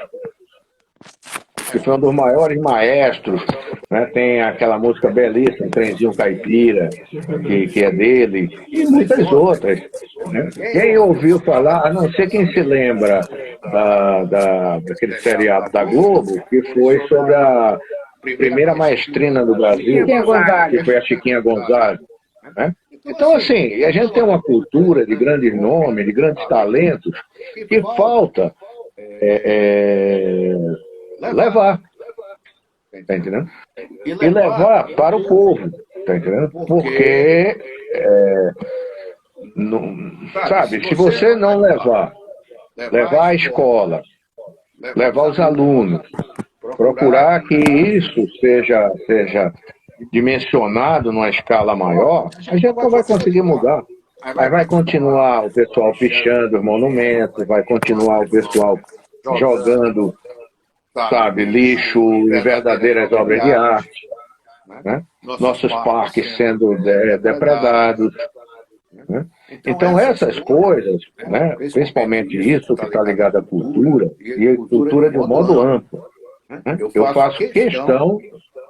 que foi um dos maiores maestros, né? Tem aquela música belíssima, Trenzinho Caipira, que é dele, e muitas outras. Né? Quem ouviu falar, a não ser quem se lembra daquele seriado da Globo, que foi sobre a primeira maestrina do Brasil, que foi a Chiquinha Gonzalez. Né? Então, assim, a gente tem uma cultura de grandes nomes, de grandes talentos, que falta levar, tá entendendo? E levar para o povo, tá entendendo? Porque, sabe, se você não levar a escola, levar os alunos, procurar que isso seja dimensionado numa escala maior, a gente não vai conseguir mudar. Aí vai continuar o pessoal pichando os monumentos, vai continuar o pessoal jogando, sabe, lixo em verdadeiras obras de arte, né? Nossos parques sendo depredados. Né? Então essas coisas, né, principalmente isso que está ligado à cultura, e a cultura de um modo amplo, né? Eu faço questão,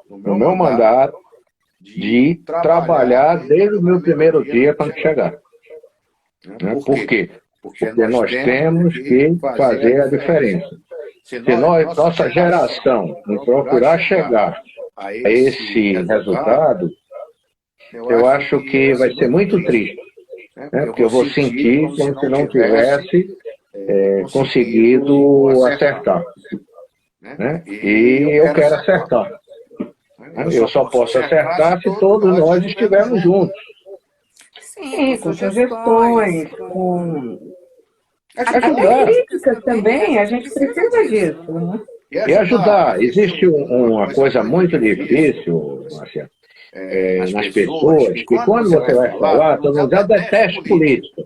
no meu mandato, de trabalhar desde o meu primeiro dia quando chegar. Né? Por quê? Porque nós temos que fazer a diferença. Se nossa geração não procurar chegar a esse resultado, eu acho que vai ser muito triste. Né? Porque eu vou sentir como se não tivesse conseguido acertar. Né? E eu quero acertar. Eu só posso acertar se todos nós estivermos juntos. Sim, com sugestões, com até críticas também, a gente precisa disso. Né? E ajudar. Existe uma coisa muito difícil, Marcia, nas pessoas, que quando você vai falar, todo mundo já detesta política.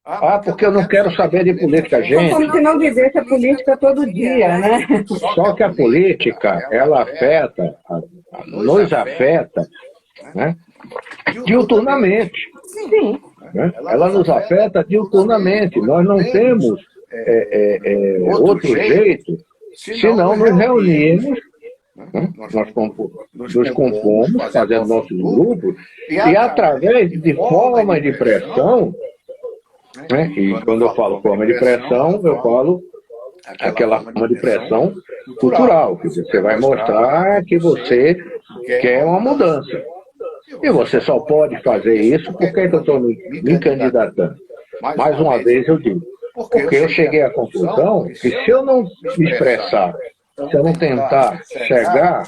Ah, porque eu não quero saber de política, gente. Como se não vivesse a política todo dia, né? Só que a política, ela afeta, nos afeta, né, diuturnamente. Sim. Né? Ela nos afeta diuturnamente. Nós não temos outro jeito, senão nos reunirmos, né? Nos compomos, fazendo nossos grupos, e através de formas de pressão, né? E quando eu falo forma de pressão, eu falo aquela forma de pressão cultural, que você vai mostrar que você quer uma mudança. E você só pode fazer isso porque eu estou me candidatando. Mais uma vez eu digo, porque eu cheguei à conclusão que se eu não me expressar, se eu não tentar chegar,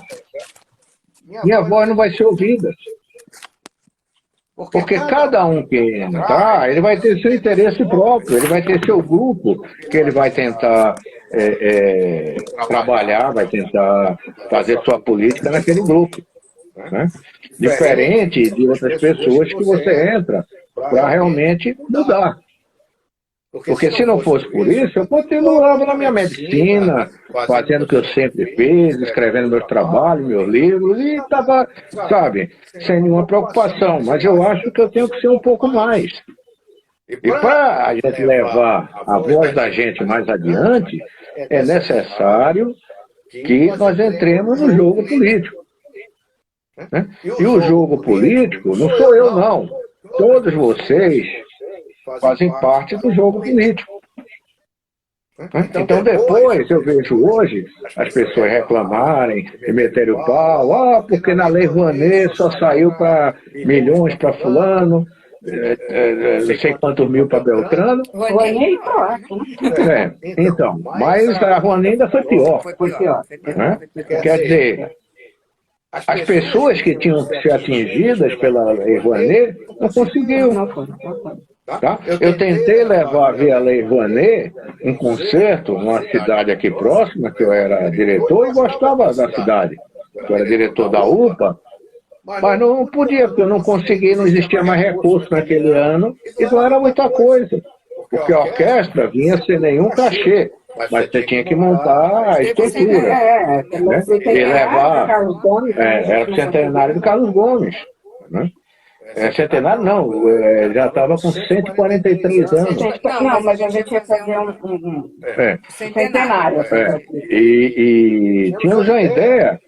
minha voz não vai ser ouvida. Porque cada um que entrar, ele vai ter seu interesse próprio, ele vai ter seu grupo, que ele vai tentar trabalhar, vai tentar fazer sua política naquele grupo. Né? Diferente de outras pessoas que você entra para realmente mudar. Porque se não fosse por isso, eu continuava na minha medicina, fazendo o que eu sempre fiz, escrevendo meus trabalhos, meus livros, e estava, sabe, sem nenhuma preocupação. Mas eu acho que eu tenho que ser um pouco mais. E para a gente levar a voz da gente mais adiante, é necessário que nós entremos no jogo político. Né? E o jogo político não sou eu, não. Todos vocês fazem parte do jogo político. Então depois eu vejo hoje as pessoas reclamarem e meterem o pau, porque na Lei Rouanet só saiu para milhões para fulano. não sei quantos mil para Beltrano. Rouanet tá ótimo. Então, mas a Rouanet ainda foi pior. Foi pior. Né? Quer dizer, as pessoas que tinham que ser atingidas pela Lei Rouanet não conseguiu. Não foi. Tá? Eu tentei levar via Lei Rouanet um concerto numa cidade aqui próxima, que eu era diretor e gostava da cidade. Eu era diretor da UPA, mas não podia, porque eu não consegui, não existia mais recurso naquele ano, e não era muita coisa. Porque a orquestra vinha sem nenhum cachê, mas você tinha que montar a estrutura. Né? E levar. Era o centenário do Carlos Gomes. Né? Centenário não, já estava com 143 anos. Não, mas a gente ia fazer um centenário. E tínhamos a ideia,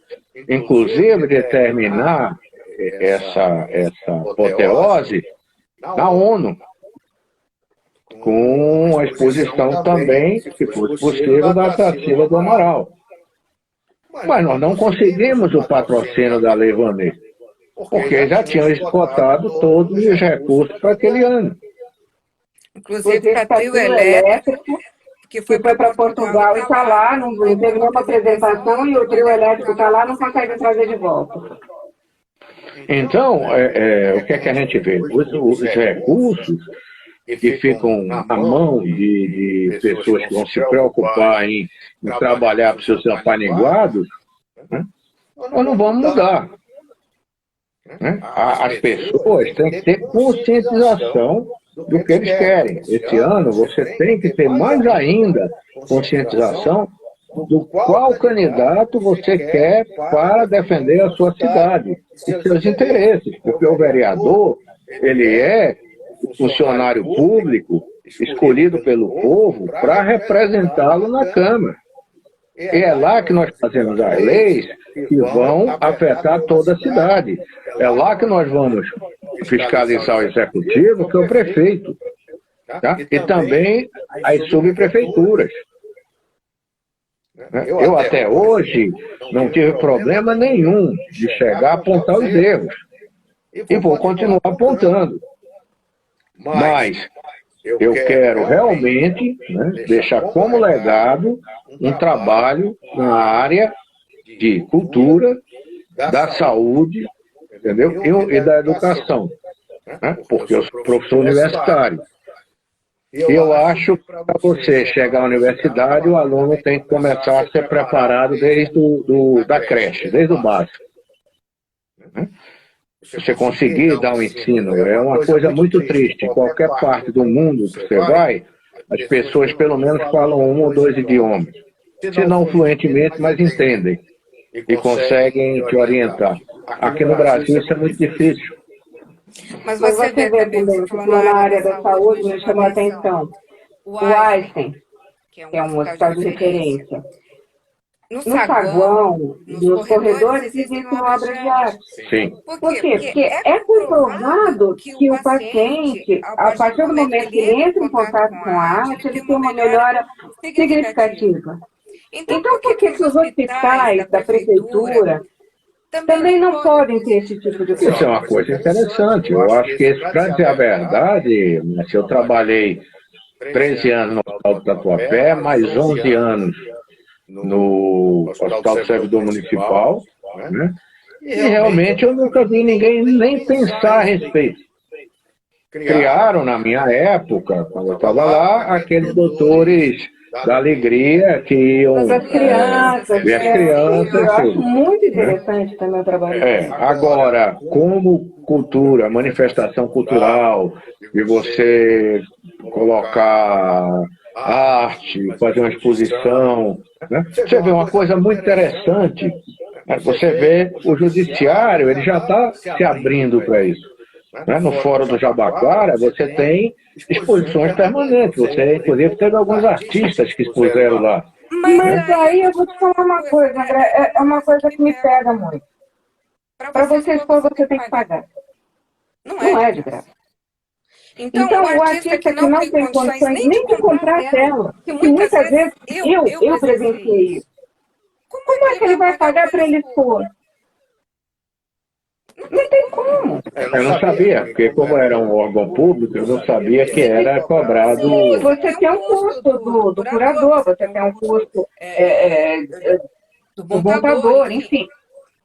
inclusive, de terminar essa apoteose na ONU, com a exposição também, se fosse possível, da Tarsila do Amaral. Mas nós não conseguimos o patrocínio da Lei Rouanet, porque já tinham esgotado todos os recursos para aquele ano. Inclusive para trio elétrico, que foi para Portugal e está lá, não teve nenhuma apresentação, e o trio elétrico está lá, não consegue trazer de volta. Então, o que é que a gente vê? Os recursos que ficam na mão de pessoas que vão se preocupar em trabalhar para os seus apaniguados, né? Nós não vamos mudar. Né? As pessoas têm que ter conscientização do que eles querem. Esse ano você tem que ter mais ainda conscientização do qual candidato você quer para defender a sua cidade, os seus interesses, porque o vereador, ele é funcionário público escolhido pelo povo para representá-lo na Câmara. E é lá que nós fazemos as leis que vão afetar toda a cidade. É lá que nós vamos fiscalizar o executivo, que é o prefeito. Tá? E também as subprefeituras. Eu até hoje não tive problema nenhum de chegar a apontar os erros. E vou continuar apontando. Mas eu quero realmente, né, deixar como legado um trabalho na área de cultura, da saúde, entendeu? E da educação, né? Porque eu sou professor universitário. Eu acho que para você chegar à universidade, o aluno tem que começar a ser preparado desde da creche, desde o básico. Né? Você conseguir dar um ensino é uma coisa muito triste. Em qualquer parte do mundo que você vai, as pessoas pelo menos falam um ou dois idiomas. Se não fluentemente, mas entendem e conseguem te orientar. Aqui no Brasil isso é muito difícil. Mas você vê também, você falou na área da saúde, me chamou a atenção. O Einstein, que é um hospital de referência. No saguão, nos corredores, existem obras de arte. Sim. Por quê? Porque é comprovado que o paciente, a partir do momento que ele entra em contato com a arte, ele tem uma melhora significativa. Então, por que os hospitais da prefeitura também não podem ter esse tipo de coisa? Isso é uma coisa interessante. Eu acho que, para dizer a verdade, eu trabalhei 13 anos no Hospital do Tatuapé, mais 11 anos no Hospital do Servidor Municipal, né? E realmente eu nunca vi ninguém nem pensar a respeito. Criaram, na minha época, quando eu estava lá, aqueles doutores da alegria que iam... Mas as crianças, eu acho tudo, muito interessante também o trabalho. Agora, como cultura, manifestação cultural, de você colocar arte, fazer uma exposição, né? Você vê uma coisa muito interessante, né? Você vê o judiciário, ele já está se abrindo para isso. Né? No Fórum do Jabaquara, você tem exposições permanentes. Você, inclusive, teve alguns artistas que expuseram lá. Mas aí eu vou te falar uma coisa, André, é uma coisa que me pega muito. Para você expor, você tem que pagar. Não é de graça. Então, o artista que não tem condições nem de comprar a tela, que muitas vezes eu presenciei isso. Como é que ele vai pagar para ele expor? Não tem como. Eu não sabia, porque como era um órgão público, eu não sabia que era cobrado. Sim, você tem um custo do curador, você tem um custo do montador, enfim.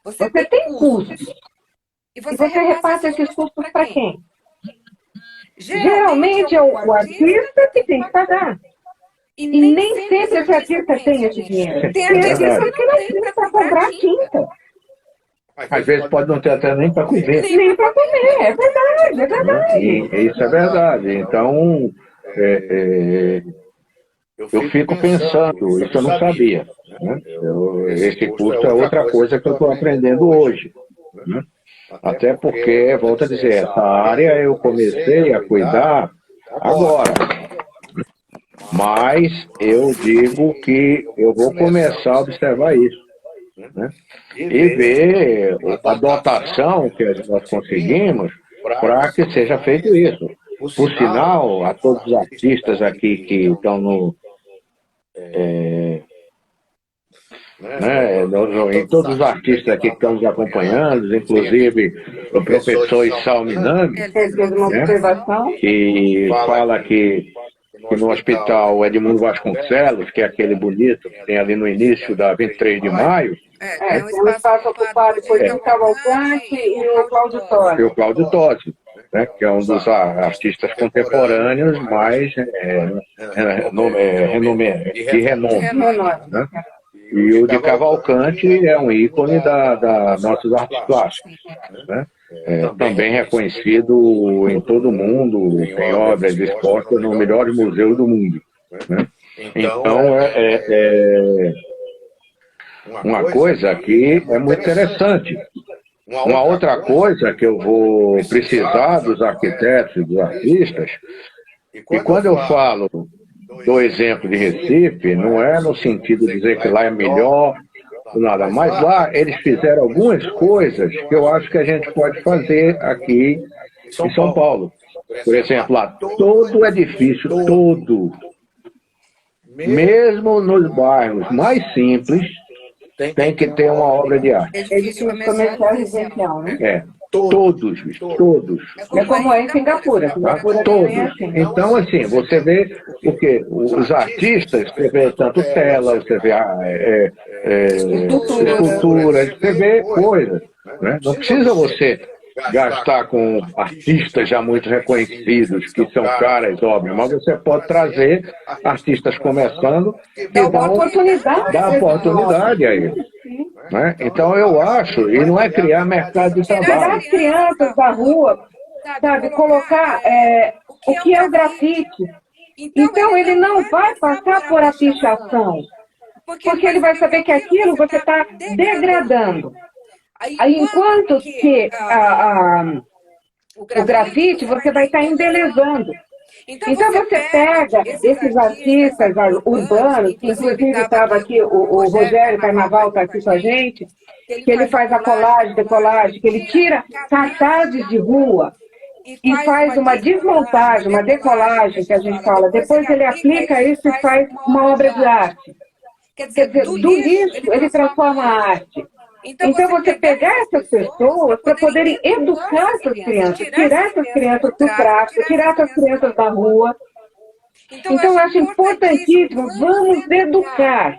Você tem custos. E você repassa esses custos para quem? Geralmente é o artista que tem que pagar. E nem sempre esse artista tem esse dinheiro. Tem artista que não tem para comprar tinta. Às vezes pode não ter até nem para comer. Nem para comer, é verdade, é verdade. E isso é verdade. Então, eu fico pensando, isso eu não sabia. Né? Esse custo é outra coisa que eu estou aprendendo hoje. Né? Até porque, volto a dizer, essa área eu comecei a cuidar agora. Mas eu digo que eu vou começar a observar isso. Né? E ver a dotação que nós conseguimos para que seja feito isso. Por sinal, a todos os artistas aqui que estão no... em todos os artistas aqui que estão nos acompanhando, inclusive o professor Issal Minami, né, que fala que no hospital Edmundo Vasconcelos, que é aquele bonito que tem ali no início da 23 de maio, tem um espaço ocupado por o Cavalcante e o Cláudio Tosi. E o Cláudio Tosi, né, que é um dos artistas contemporâneos mais de renome. Né? E o de Cavalcante é um ícone da nossos artes plásticos. Né? Também reconhecido em todo o mundo, tem obras expostas nos melhores museus do mundo. Né? Então, uma coisa que é muito interessante. Uma outra coisa que eu vou precisar dos arquitetos e dos artistas, e quando eu falo do exemplo de Recife, não é no sentido de dizer que lá é melhor, nada, mas lá eles fizeram algumas coisas que eu acho que a gente pode fazer aqui em São Paulo. Por exemplo, lá todo edifício, todo, mesmo nos bairros mais simples, tem que ter uma obra de arte. Edifício comercial residencial, né? Todos. É como é em Singapura. Todos. Então, assim, você vê, porque os artistas, você vê tanto tela, você vê esculturas, você vê coisas. Né? Não precisa você gastar com artistas já muito reconhecidos, que são caras, óbvio, mas você pode trazer artistas começando e dar oportunidade a eles. Né? Então eu acho, e não é criar mercado de trabalho. Tirar as crianças da rua, sabe, colocar o que é o grafite. Então ele não vai passar por a pichação, porque ele vai saber que aquilo você está degradando. Aí, enquanto que o grafite você vai estar embelezando. Então você pega esses artistas urbanos, que inclusive estava aqui, o Rogério Carnaval está aqui com a gente, que ele faz a decolagem, que ele tira cartazes de rua e faz uma desmontagem, uma decolagem, que a gente fala, depois ele aplica isso e faz uma obra de arte. Quer dizer, do lixo ele transforma a arte. Então você pegar essas pessoas para poderem educar essas crianças, tirar essas crianças do tráfico, tirar essas crianças da rua. Então eu acho importantíssimo, vamos educar,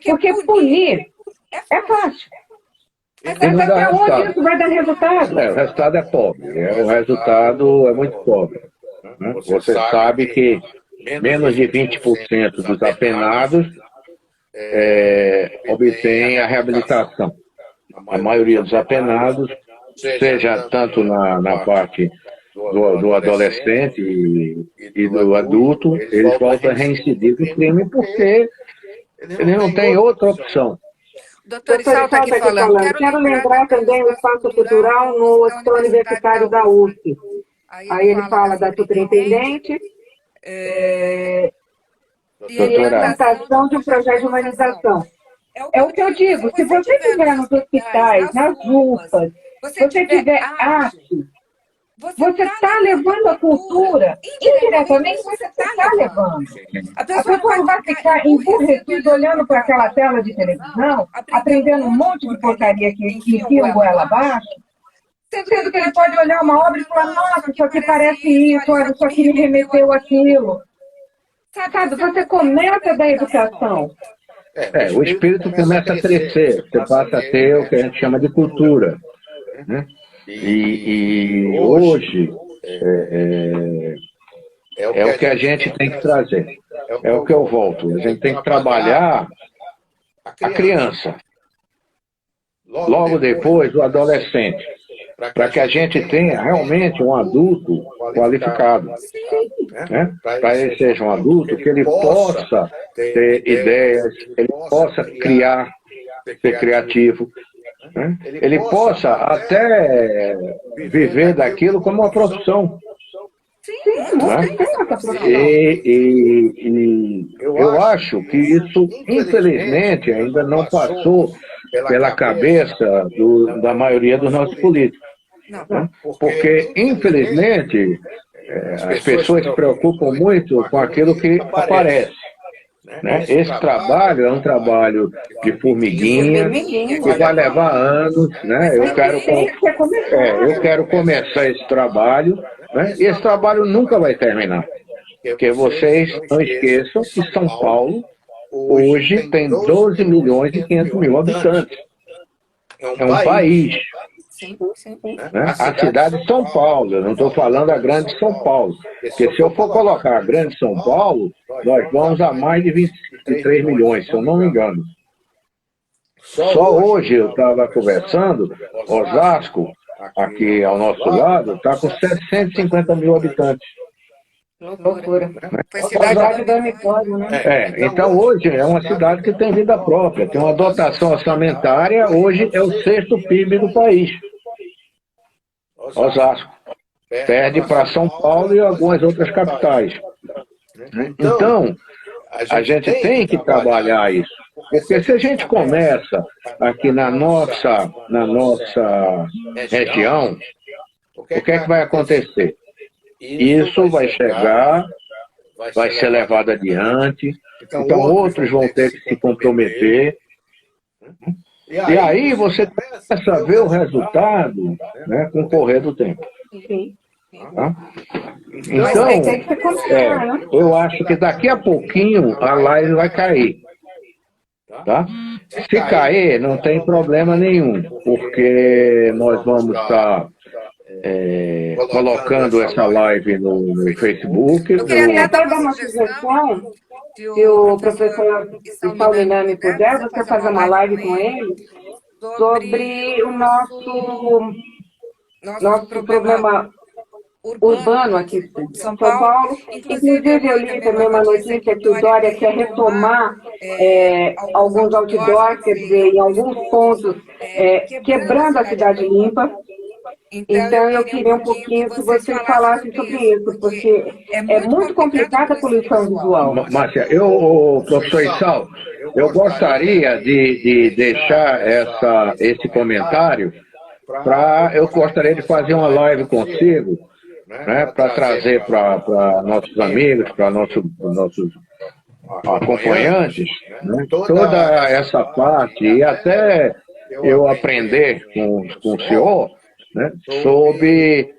porque punir é fácil. Mas até onde isso vai dar resultado? O resultado é pobre, o resultado é muito pobre. Né? Você sabe que menos de 20% dos apenados obtêm a reabilitação. A maioria dos apenados, seja tanto na parte do adolescente e do adulto, eles voltam a reincidir no crime porque eles não têm outra opção. Doutor Issal está aqui falando. Quero lembrar também o espaço cultural no Hospital Universitário da USP. Aí ele fala da superintendente e a implantação de um projeto de humanização. É o que eu digo, se você estiver nos hospitais, nas UPAs, você tiver arte, você está levando a cultura, indiretamente você está levando. A pessoa não vai ficar emburrecida olhando para aquela tela de televisão, aprendendo um monte de porcaria que enfiam goela abaixo, Sendo que ele pode olhar uma obra e falar, nossa, isso aqui parece isso, olha, isso aqui me remeteu aquilo. Sabe, você começa da educação. O espírito começa a crescer, você passa a ter o que a gente chama de cultura, né? E hoje é o que a gente tem que trazer, é o que eu volto, a gente tem que trabalhar a criança, logo depois o adolescente, para que a gente tenha realmente um adulto qualificado, né? Para ele seja um adulto que ele possa ter ideias, ele possa criar, ser criativo, né? Ele possa até viver daquilo como uma profissão. Né? E eu acho que isso, infelizmente, ainda não passou pela cabeça da maioria dos nossos políticos. Né? Porque, infelizmente, as pessoas se preocupam muito com aquilo que aparece. Né? Esse trabalho é um trabalho de formiguinha, que vai levar anos. Né? Eu quero começar esse trabalho, né? E esse trabalho nunca vai terminar. Porque vocês não esqueçam que São Paulo hoje tem 12 milhões e 500 mil habitantes. É um país. Né? A cidade de São Paulo, eu não estou falando da grande São Paulo, porque se eu for colocar a grande São Paulo, nós vamos a mais de 23 milhões, se eu não me engano. Só hoje eu estava conversando, Osasco, aqui ao nosso lado, está com 750 mil habitantes. Loucura. Foi cidade dormitório, né? Então hoje é uma cidade que tem vida própria, tem uma dotação orçamentária, hoje é o 6º PIB do país. Osasco. Perde para São Paulo e algumas outras capitais. Então, a gente tem que trabalhar isso. Porque se a gente começa aqui na nossa região, o que é que vai acontecer? Isso vai chegar, vai ser levado adiante, então outros vão ter que se comprometer. E aí você começa a ver o resultado, né, com o correr do tempo. Tá? Então, eu acho que daqui a pouquinho a live vai cair. Tá? Se cair, não tem problema nenhum, porque nós vamos estar colocando essa live no Facebook. Eu queria até dar uma sugestão, se o professor Paulinami puder, você fazer uma live com ele sobre o nosso problema urbano aqui de São Paulo. Inclusive, eu li também uma notícia que o Dória quer retomar alguns outdoors, quer dizer, em alguns pontos, quebrando a cidade limpa. Então, eu queria um pouquinho que você falasse sobre isso, porque é muito complicada a poluição visual. Márcia, professor Issal, eu gostaria de deixar esse comentário eu gostaria de fazer uma live consigo, né, para trazer para nossos amigos, para nossos acompanhantes, né, toda essa parte, e até eu aprender com o senhor, né, sobre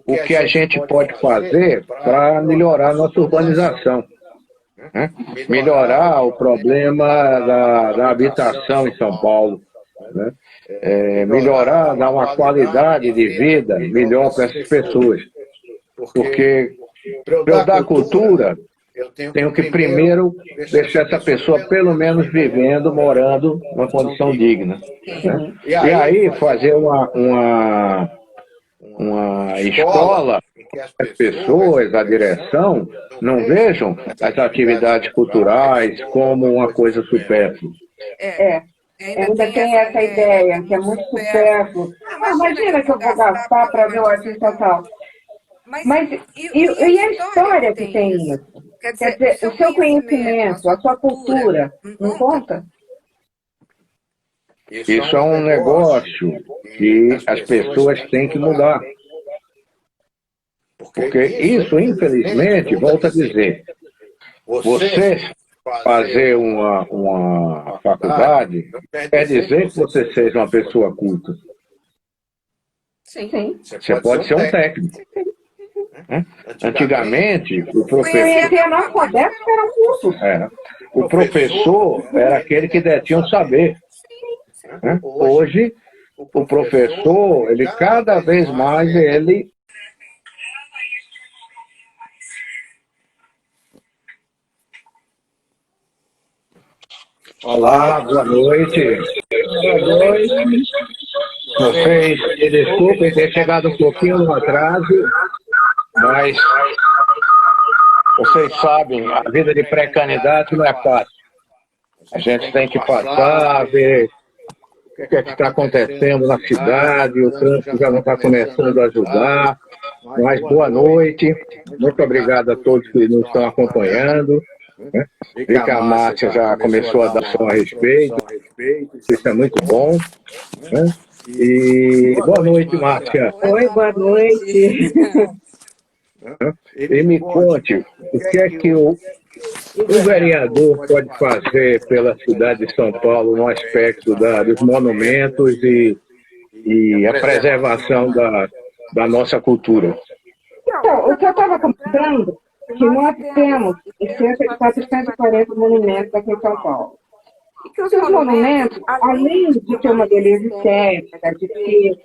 o que a gente pode fazer para melhorar a nossa urbanização, né? Melhorar o problema da habitação em São Paulo, né? Melhorar, dar uma qualidade de vida melhor para essas pessoas. Porque para eu dar cultura, tenho que primeiro deixar essa pessoa pelo menos vivendo, morando numa condição digna. Né? E aí fazer uma escola que as pessoas, a direção, não vejam as atividades culturais como uma coisa supérflua. Ainda tem essa ideia, que é muito supérfluo. Imagina que eu vou gastar para ver o artista tal. Mas e a história que tem isso? Quer dizer, o seu conhecimento, a sua cultura, não conta? Isso é um negócio que as pessoas têm que mudar. Porque isso, infelizmente, volto a dizer, você fazer uma faculdade quer dizer que você seja uma pessoa culta. Sim. Você pode ser um técnico. Né? Antigamente, o professor. Conhecer analfabetos eram cursos. O professor era aquele que detinha o saber. Né? Hoje, o professor, ele cada vez mais ele. Olá, boa noite. Boa noite. Vocês me desculpem ter chegado um pouquinho no atraso, mas vocês sabem, a vida de pré-candidato não é fácil. A gente tem que passar, ver o que é que está acontecendo na cidade, o trânsito já não está começando a ajudar. Mas boa noite, muito obrigado a todos que nos estão acompanhando. Né? Vi que a Márcia já começou a dar som a respeito, isso é muito bom. Né? E boa noite, Márcia. Oi, boa noite. E me conte, o que é que o vereador pode fazer pela cidade de São Paulo no aspecto dos monumentos e a preservação da nossa cultura? Então, o que eu estava comentando que nós temos cerca de 440 monumentos aqui em São Paulo. E que os monumentos, além de ter uma beleza estética, de ter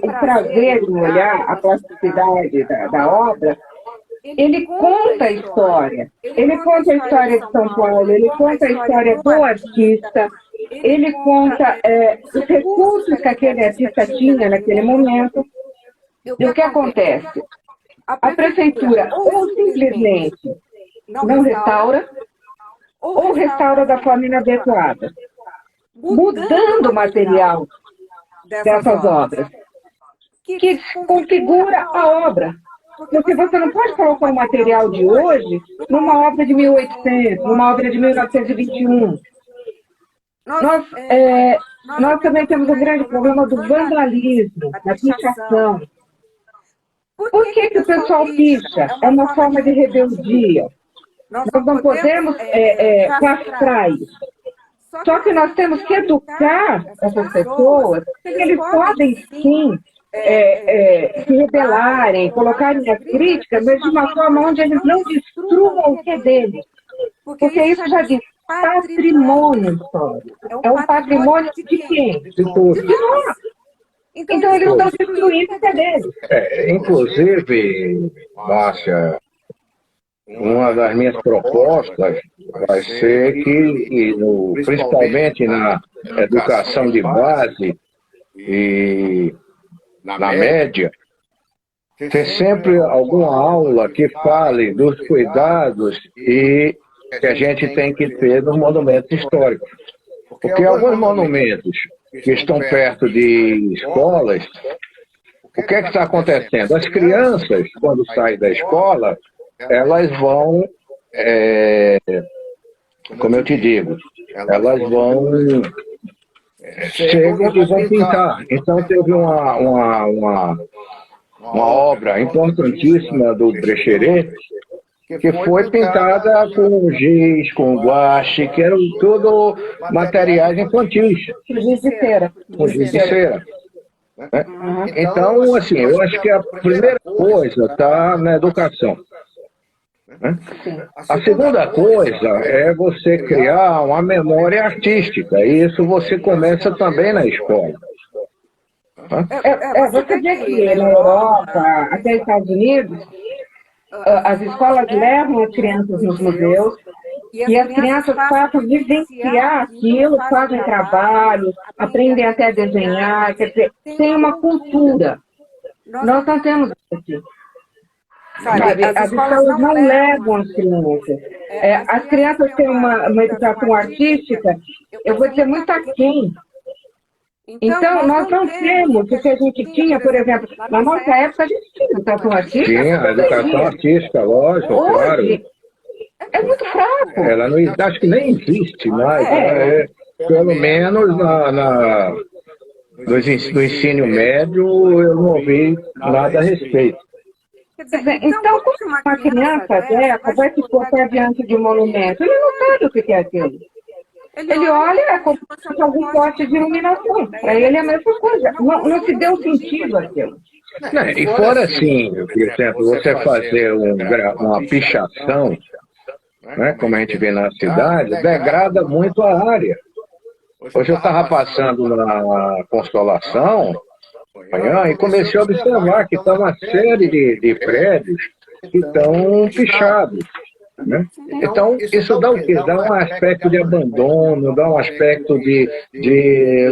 o prazer de olhar a plasticidade da obra, ele conta a história. Ele conta a história de São Paulo, ele conta a história do artista, ele conta os recursos que aquele artista tinha naquele momento. E o que acontece? A prefeitura ou simplesmente não restaura, ou restaura da forma inadequada, mudando o material dessas obras, que configura a obra. Porque você não pode colocar o material de hoje numa obra de 1800, numa obra de 1921. Nós também temos um grande problema do vandalismo, da pichação. Por que o pessoal picha? É uma forma de rebeldia. Nós não podemos castrar isso. Só que nós temos que educar essas pessoas que eles podem sim se rebelarem, colocarem as críticas, mas de uma forma onde eles não destruam o que é deles. Porque isso já diz patrimônio histórico. É um patrimônio de quem? De todos. De nós. Então eles estão destruindo o que é deles. Inclusive, Márcia, uma das minhas propostas vai ser que principalmente na educação de base e na média, ter sempre alguma aula que fale dos cuidados que a gente tem que ter nos monumentos históricos. Porque alguns monumentos que estão perto de escolas, o que é que está acontecendo? As crianças, quando saem da escola, elas vão, como eu te digo, elas chegam e vão pintar. Então teve uma obra importantíssima do Brecheret, que foi pintada com giz, com guache, que eram tudo materiais infantis. Giz de cera. Com giz de cera. Né? Então, assim, eu acho que a primeira coisa está na educação. Né? A segunda coisa é você criar uma memória artística, e isso você começa também na escola. Você vê que na Europa, até nos Estados Unidos, as escolas levam as crianças nos museus e as crianças passam a vivenciar aquilo, fazem trabalhos, aprendem até a desenhar, quer dizer, tem uma cultura. Nós não temos isso aqui. Sabe, as escolas não levam as crianças. As crianças têm uma educação artística, eu vou dizer, muito aquém. Então, nós não temos o que a gente tinha, por exemplo, na nossa época a gente tinha educação artística. Tinha educação artística, lógico, hoje, claro. É muito fraco. Ela não, acho que nem existe mais. Pelo menos no ensino médio eu não ouvi nada a respeito. Então, como uma criança dessa vai se portar diante de um monumento? Ele não sabe o que é aquilo. Ele olha como se fosse algum poste de iluminação. Para ele é a mesma coisa. Não se deu sentido aquilo. Não, e fora assim, por exemplo, você fazer uma pichação, né, como a gente vê na cidade, degrada muito a área. Hoje eu estava passando na Consolação amanhã, e comecei a observar que está uma série de prédios que estão pichados. Né? Então, isso dá o quê? Dá um aspecto de abandono, dá um aspecto de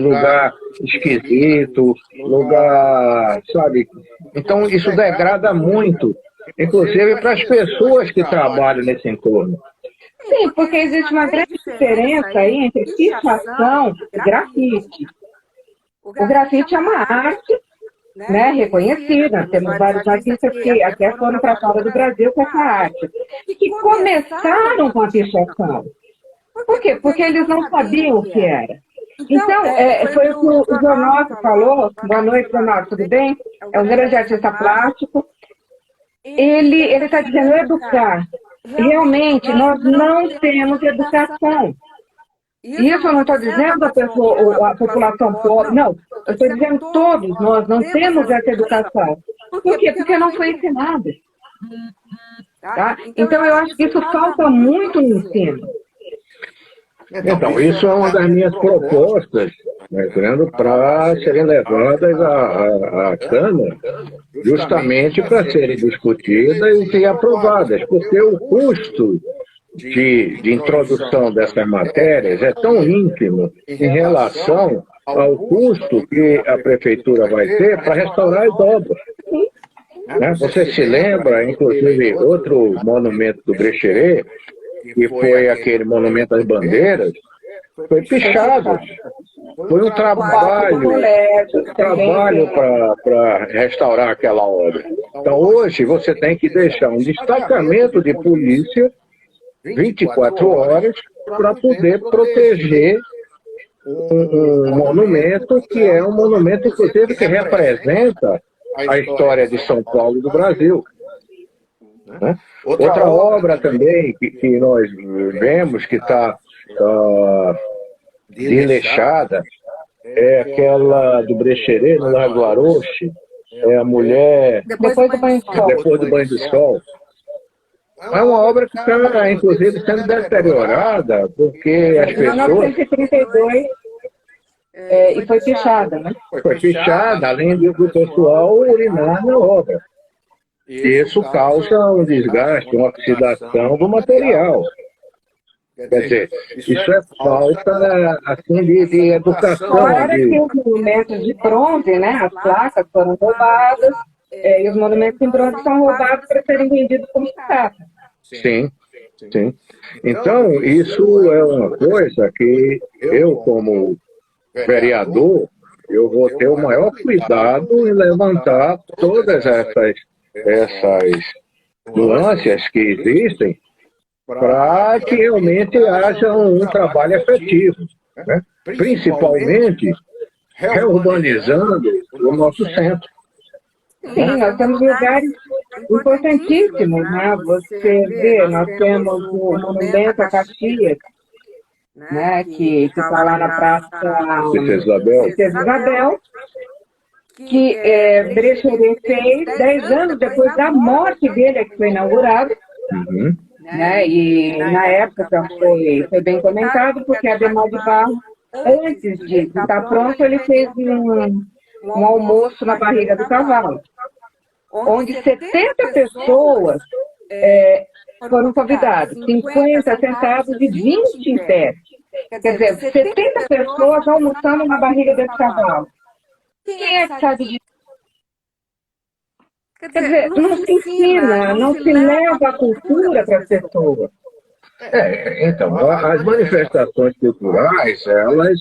lugar esquisito, lugar, sabe? Então, isso degrada muito, inclusive para as pessoas que trabalham nesse entorno. Sim, porque existe uma grande diferença aí entre pichação e grafite. O grafite é uma arte, né, reconhecida. Temos vários artistas que até foram para fora do Brasil com essa arte. E que começaram com a pichação. Por quê? Porque eles não sabiam o que era. Então, foi o que o Jonathan falou. Boa noite, Jonathan, tudo bem? É um grande artista plástico. Ele está dizendo educar. Realmente, nós não temos educação. Isso eu não estou dizendo a população pobre, não. Eu estou dizendo todos nós não temos essa educação. Por quê? Porque não foi ensinado. Tá? Então, eu acho que isso falta muito no ensino. Então, isso é uma das minhas propostas, né, para serem levadas à Câmara, justamente para serem discutidas e aprovadas, porque o custo de introdução dessas matérias é tão ínfimo em relação ao custo que a Prefeitura vai ter para restaurar as obras. Né? Você se lembra, inclusive, outro monumento do Brecheret, que foi aquele monumento às bandeiras, foi pichado. Foi um trabalho para restaurar aquela obra. Então, hoje, você tem que deixar um destacamento de polícia 24 horas para poder proteger um monumento que é um monumento, inclusive, que representa a história de São Paulo e do Brasil. Né? Outra obra também que nós vemos que está desleixada é aquela do Brecheret, no Largo Aroche, é a mulher Depois do banho de sol. depois do banho de sol. É uma obra que está, inclusive, sendo deteriorada, porque as Em pessoas... 1932, e foi pichada, né? Foi pichada, além do pessoal urinar na obra. Isso causa um desgaste, uma oxidação do material. Quer dizer, isso é falta assim, de educação. Fora que os monumentos de bronze, né, as placas foram roubadas, e os monumentos em bronze são roubados para serem vendidos como sucata. Sim, sim. Então, isso é uma coisa que eu, como vereador, eu vou ter o maior cuidado em levantar todas essas nuances que existem para que realmente haja um trabalho efetivo, né? Principalmente reurbanizando o nosso centro. Sim, nós temos lugares importantíssimos, né? Você vê, nós temos o Monumento a Caxias, né? Que está lá na Praça Isabel, que Brecheret fez 10 anos depois da morte dele, é que foi inaugurado. Uhum. Né? E na época foi bem comentado, porque Adhemar de Barros, antes de estar pronto, ele fez um almoço na barriga do cavalo, onde 70 pessoas foram convidadas, 50 sentados e 20 em pé. Quer dizer, 70 pessoas almoçando na barriga desse cavalo. Quem é que sabe disso? Quer dizer, não se ensina, não se leva a cultura para as pessoas. Então, as manifestações culturais, elas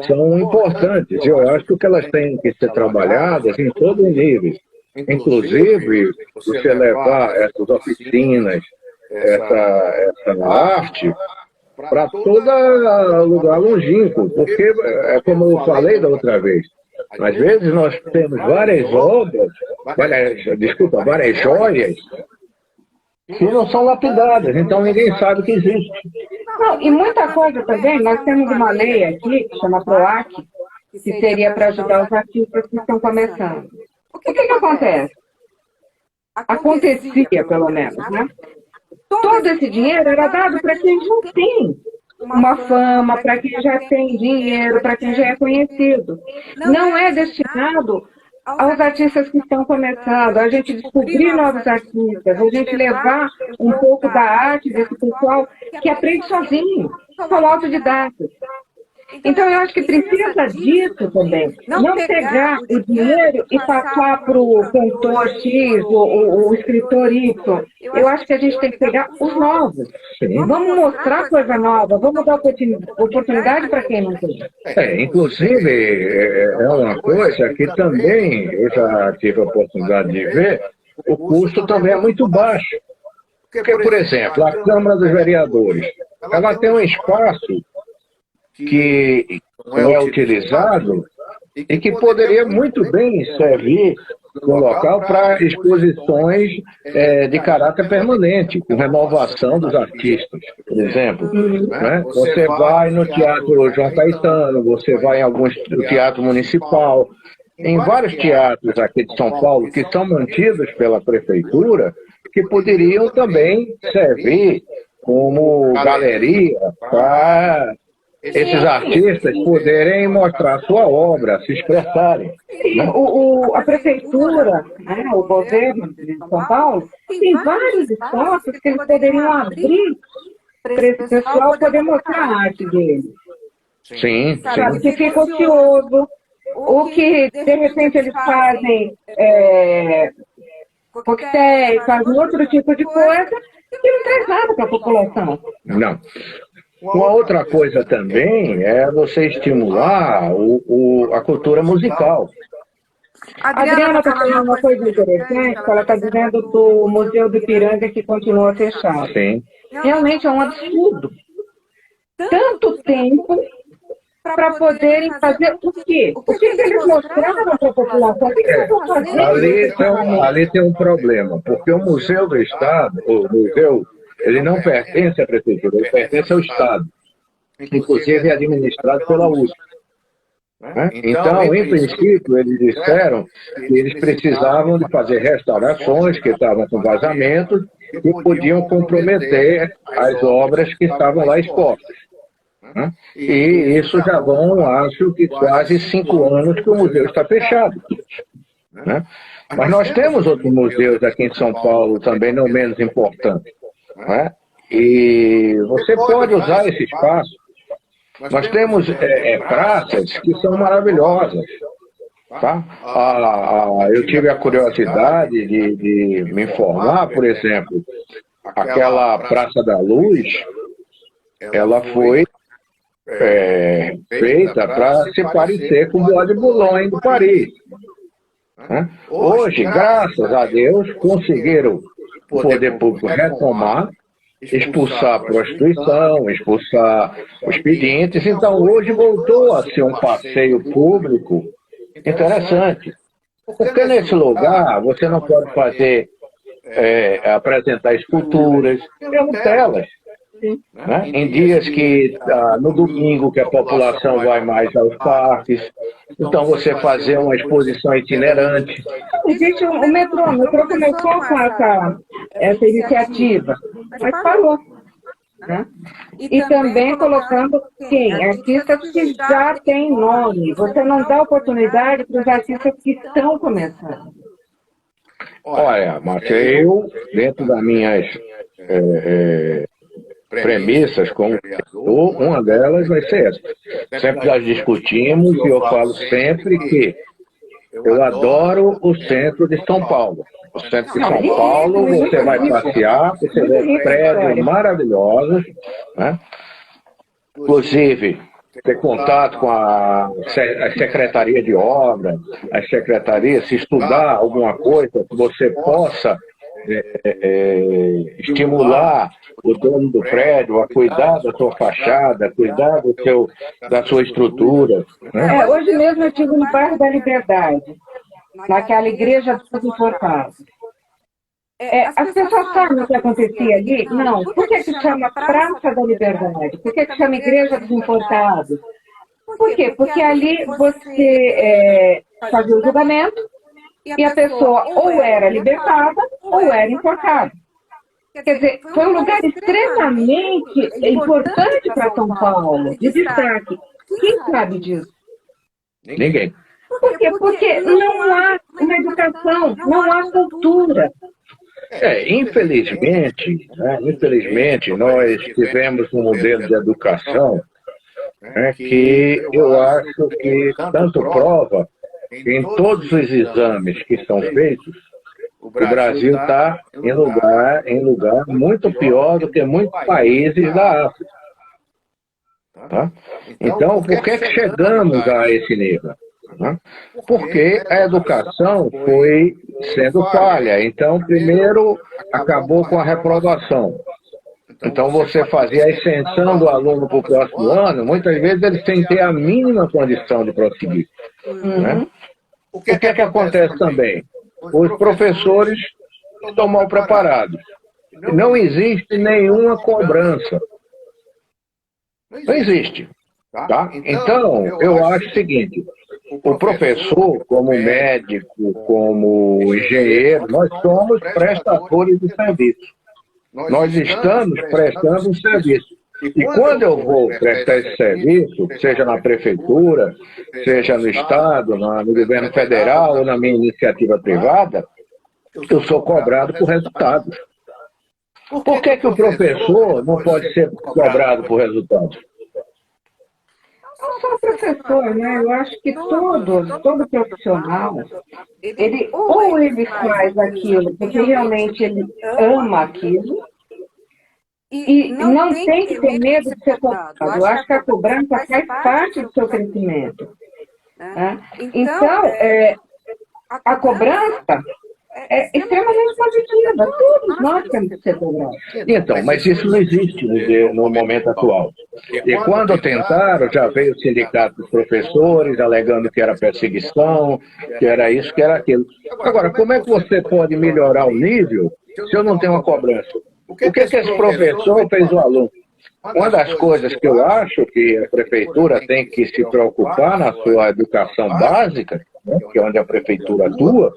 são importantes. Eu acho que elas têm que ser trabalhadas em todos os níveis. Inclusive, você levar essas oficinas, essa arte, para todo lugar longínquo. Porque, é como eu falei da outra vez, às vezes nós temos várias obras, várias joias, que não são lapidadas, então ninguém sabe que existe. Não, e muita coisa também, nós temos uma lei aqui, que chama PROAC, que seria para ajudar os artistas que estão começando. O que acontece? Acontecia, pelo menos, né? Todo esse dinheiro era dado para quem já tem uma fama, para quem já tem dinheiro, para quem já é conhecido. Não é destinado aos artistas que estão começando, a gente descobrir novos artistas, a gente levar um pouco da arte desse pessoal que aprende sozinho, são autodidatas. Então, eu acho que precisa disso também. Não pegar o dinheiro e passar para o cantor X, o escritor Y. Eu acho que a gente tem que pegar os novos. Vamos mostrar coisa nova, vamos dar oportunidade para quem não tem. Inclusive, é uma coisa que também eu já tive a oportunidade de ver, o custo também é muito baixo. Porque, por exemplo, a Câmara dos Vereadores, ela tem um espaço que não é utilizado e que poderia muito bem servir um local para exposições de caráter permanente, com renovação dos artistas, por exemplo. Né? Você vai no Teatro João Caetano, você vai em alguns teatro municipal, em vários teatros aqui de São Paulo que são mantidos pela prefeitura, que poderiam também servir como galeria para esses artistas poderem mostrar sua obra, se expressarem. Né? A prefeitura, né, o governo de São Paulo, tem vários espaços que eles poderiam abrir para esse pessoal poder mostrar a arte deles. Sim, sabe, sim. que fica ocioso, ou que de repente eles fazem coquetéis, fazem outro tipo de coisa, que não traz nada para a população. Não. Uma outra coisa também é você estimular a cultura musical. A Adriana está falando uma coisa interessante, ela está dizendo do Museu do Ipiranga que continua fechado. Sim. Realmente é um absurdo. Tanto tempo para poderem fazer o quê? O que eles mostraram para a população? O que eles vão fazer? Ali tem um problema, porque o Museu do Estado, o museu, ele não pertence à prefeitura, ele pertence ao Estado. Inclusive é administrado pela USP. Né? Então, em princípio, eles disseram que eles precisavam de fazer restaurações que estavam com vazamentos e podiam comprometer as obras que estavam lá expostas. Né? E isso já vão, acho que quase 5 anos que o museu está fechado. Né? Mas nós temos outros museus aqui em São Paulo também não menos importantes. Né? E você pode usar esse espaço. Nós temos praças que são maravilhosas. Tá? Eu tive a curiosidade de me informar, por exemplo, aquela Praça da Luz, ela foi feita para se parecer com o Bois de Boulogne de Paris. Né? Hoje, graças a Deus, conseguiram o poder público retomar, expulsar a prostituição, expulsar os pedintes. Então, hoje voltou a ser um passeio público interessante. Porque nesse lugar você não pode fazer, apresentar esculturas, temos telas. Né? Em dias que, no domingo, que a população vai mais aos parques, então você fazer uma exposição itinerante. Gente, o metrô começou com essa iniciativa, mas parou. Né? E também colocando quem? Artistas que já têm nome. Você não dá oportunidade para os artistas que estão começando. Olha, Márcia, eu, dentro das minhas premissas como vereador, uma delas vai ser essa. Sempre nós discutimos e eu falo sempre que eu adoro o centro de São Paulo. O centro de São Paulo, você vai passear, você vê prédios maravilhosos, né? Inclusive, ter contato com a Secretaria de Obras, as secretarias, se estudar alguma coisa que você possa estimular o dono do prédio a cuidar da sua fachada, cuidar da sua estrutura. Né? Hoje mesmo eu estive no bairro da Liberdade, naquela igreja dos Enforcados. as pessoas sabem o que acontecia ali? Não. Por que chama Praça da Liberdade? Por que chama Igreja dos Enforcados? Por quê? Porque ali você fazia o julgamento e a pessoa ou era libertada ou era enforcada. Quer dizer, foi um lugar extremamente importante para São Paulo, de destaque. Quem sabe disso? Ninguém. Por quê? Porque não há uma educação, não há cultura. Infelizmente, nós tivemos um modelo de educação que eu acho que tanto prova que em todos os exames que são feitos, o Brasil está em lugar muito pior do que muitos países da África. Tá? Então, por que chegamos a esse nível? Porque a educação foi sendo falha. Então, primeiro, acabou com a reprovação. Então, você fazia a extensão do aluno para o próximo ano, muitas vezes eles sem ter a mínima condição de prosseguir. Né? O que acontece também? Os professores estão mal preparados. Não existe nenhuma cobrança. Não existe. Tá? Então, eu acho o seguinte, o professor, como médico, como engenheiro, nós somos prestadores de serviço. Nós estamos prestando um serviço. E quando eu vou prestar esse serviço, seja na prefeitura, seja no Estado, no governo federal ou na minha iniciativa privada, eu sou cobrado por resultados. Por que o professor não pode ser cobrado por resultados? Não só o professor, né? Eu acho que todo profissional, ou ele faz aquilo porque realmente ele ama aquilo, e não tem que ter medo de ser cobrado. Eu acho que a cobrança faz parte do seu crescimento. Né? Então, a cobrança é extremamente positiva. Todos nós temos que ser cobrados. Então, mas isso não existe no momento atual. E quando tentaram, já veio o sindicato dos professores alegando que era perseguição, que era isso, que era aquilo. Agora, como é que você pode melhorar o nível se eu não tenho uma cobrança? O que esse professor fez o aluno? Uma das coisas que eu acho que a prefeitura tem que se preocupar na sua educação básica, né, que é onde a prefeitura atua,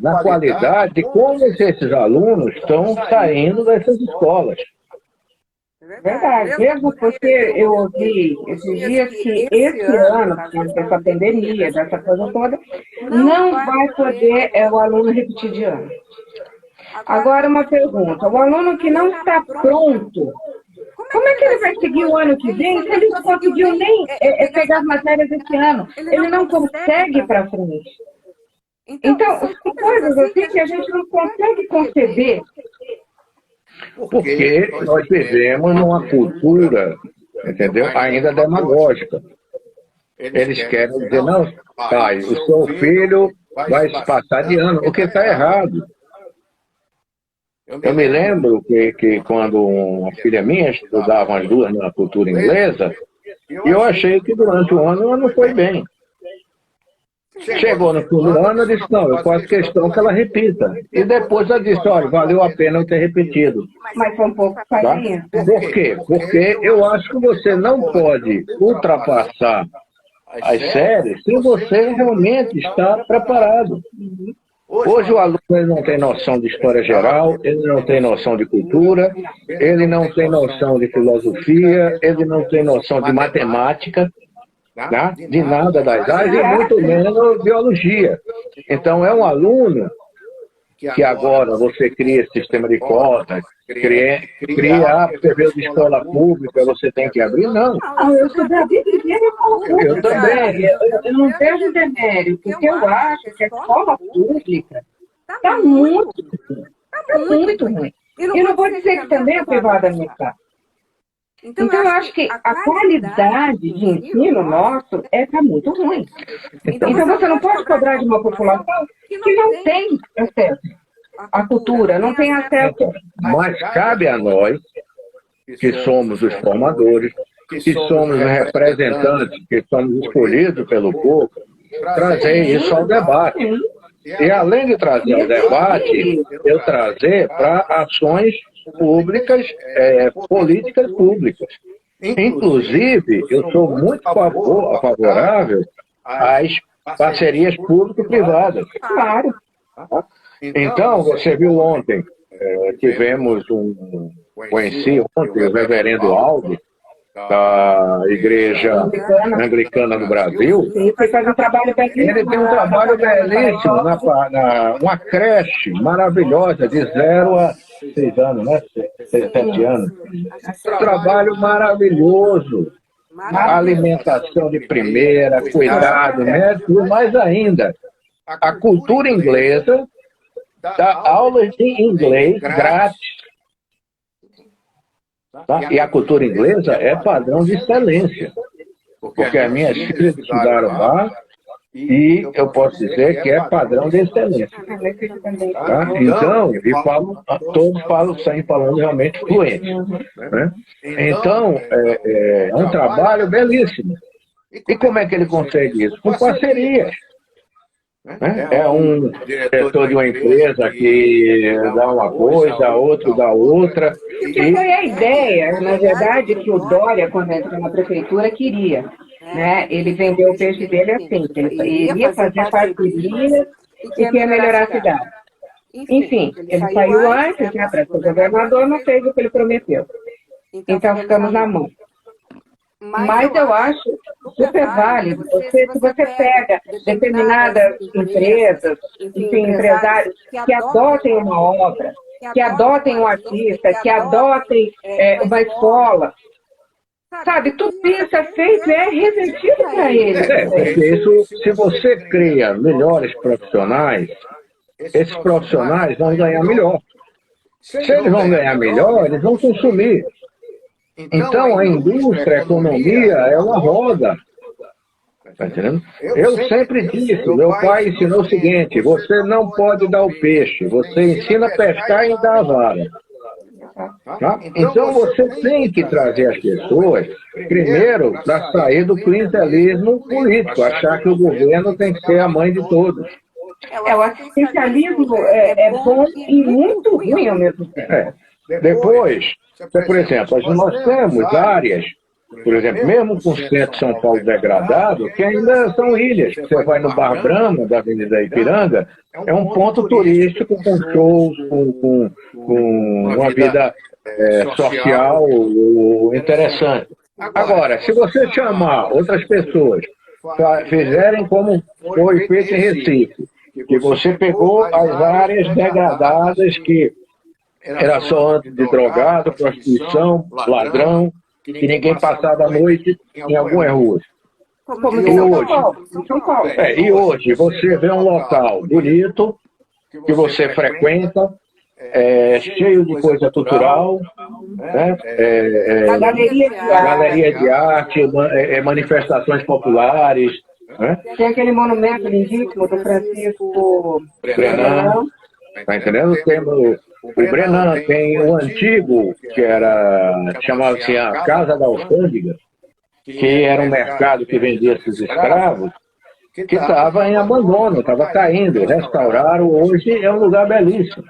na qualidade de como esses alunos estão saindo dessas escolas. Verdade, mesmo porque eu ouvi esses dias que esse ano, por causa dessa pandemia, dessa coisa toda, não vai poder o aluno repetir de ano. Agora uma pergunta, o aluno que não está pronto, como é que ele vai seguir o ano que vem se ele não conseguiu nem pegar as matérias esse ano? Ele não consegue ir para frente. Então, são coisas assim que a gente não consegue conceber. Porque nós vivemos numa cultura, entendeu, ainda demagógica. Eles querem dizer, não, pai, o seu filho vai se passar de ano, o que está errado. Eu me lembro que quando uma filha minha estudava as duas na cultura inglesa, eu achei que durante o ano ela não foi bem. Chegou no fim do ano, eu disse, não, eu faço questão que ela repita. E depois ela disse, olha, valeu a pena eu ter repetido. Mas foi um pouco farinha. Por quê? Porque eu acho que você não pode ultrapassar as séries se você realmente está preparado. Hoje o aluno ele não tem noção de história geral, ele não tem noção de cultura, ele não tem noção de filosofia, ele não tem noção de matemática, né? De nada das áreas e muito menos biologia. Então é um aluno que agora você cria sistema de cotas, cria período de escola pública, você tem que abrir, não. Eu estudei a vida inteira em escola pública. Eu também. Eu não vejo demérito, porque eu acho que a escola pública está muito ruim. E não vou dizer que também a privada não está. Então, eu acho que a qualidade de ensino nosso está muito ruim. Então, você não pode cobrar de uma população que não tem acesso à cultura, não tem acesso. Mas cabe a nós, que somos os formadores, que somos os representantes, que somos escolhidos pelo povo, trazer isso ao debate. E além de trazer ao debate, eu trazer para ações públicas, políticas públicas. Inclusive, eu sou muito favorável às parcerias público-privadas. Claro. Então, você viu ontem, conheci ontem o reverendo Aldo, da Igreja Anglicana do Brasil. Sim, foi fazer um trabalho belíssimo. Ele tem um trabalho belíssimo, uma creche maravilhosa, de 0 a 6 anos, né? 7 anos. Um trabalho maravilhoso. Alimentação de primeira, cuidado médico, e mais ainda, a cultura inglesa dá aulas de inglês grátis. Tá? E a cultura inglesa é padrão de excelência, porque as minhas filhas estudaram lá e eu posso dizer que é padrão de excelência. Tá? Então, todos saem falando realmente fluente. Né? Então, é um trabalho belíssimo. E como é que ele consegue isso? Com parcerias. É um diretor de uma empresa que dá uma coisa, outro dá outra. Que foi a ideia, na verdade, que o Dória, quando entrou na prefeitura, queria. Né? Ele vendeu o peixe dele assim, que ele iria fazer parcerias e queria melhorar a cidade. Enfim, ele saiu antes, né, para ser governador, não fez o que ele prometeu. Então ficamos na mão. Mas eu acho super válido. Se você pega determinadas empresas, enfim, empresários que adotem uma obra, que adotem um artista, que adotem uma escola, sabe, tudo isso é feito e é revertido para eles. Porque isso, se você cria melhores profissionais, esses profissionais vão ganhar melhor. Se eles vão ganhar melhor, eles vão consumir. Então, a indústria, a economia, ela roda. Está entendendo? Eu sempre disse, meu pai ensinou o seguinte: você não pode dar o peixe, você ensina a pescar e dar a vara. Tá? Então, você tem que trazer as pessoas, primeiro, para sair do clientelismo político, achar que o governo tem que ser a mãe de todos. O assistencialismo é bom e muito ruim ao mesmo tempo. Depois, por exemplo, nós temos áreas, por exemplo, mesmo com o centro de São Paulo degradado, que ainda são ilhas. Você vai no Bar Brahma, da Avenida Ipiranga, é um ponto turístico com shows, com uma vida social interessante. Agora, se você chamar outras pessoas, fizerem como foi feito em Recife, que você pegou as áreas degradadas que era só antes de drogado, prostituição, ladrão, que ninguém passava a noite em algumas ruas. E hoje você vê um local bonito, que você frequenta, cheio de coisa cultural, né? Galeria de arte, manifestações populares. Né? Tem aquele monumento lindíssimo do Francisco Brenan. Tá entendendo? Temos o Brenan, tem o antigo, que chamava-se a Casa da Alfândega, que era um mercado que vendia esses escravos, que estava em abandono, estava caindo. Restauraram, hoje é um lugar belíssimo.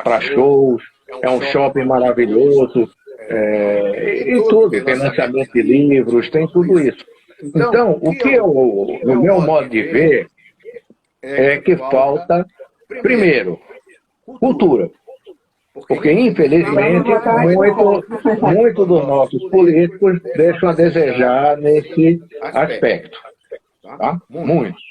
Para shows, é um shopping maravilhoso, e tudo, tem lançamento de livros, tem tudo isso. Então, o que no meu modo de ver, é que falta, primeiro, cultura. Porque, infelizmente, muito dos nossos políticos deixam a desejar nesse aspecto. Tá? Muitos.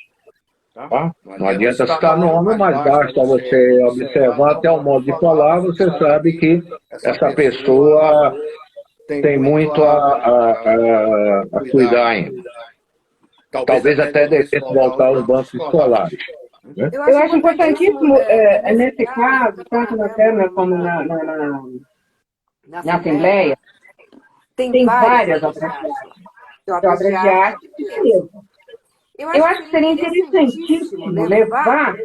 Tá? Não adianta citar nome, mas basta você observar até o modo de falar, você sabe que essa pessoa tem muito a cuidar ainda. Talvez até devesse voltar aos bancos escolares. Né? Eu acho importantíssimo, nesse caso, tanto na Câmara como na Assembleia, tem várias obras de arte. Eu acho que seria interessantíssimo levar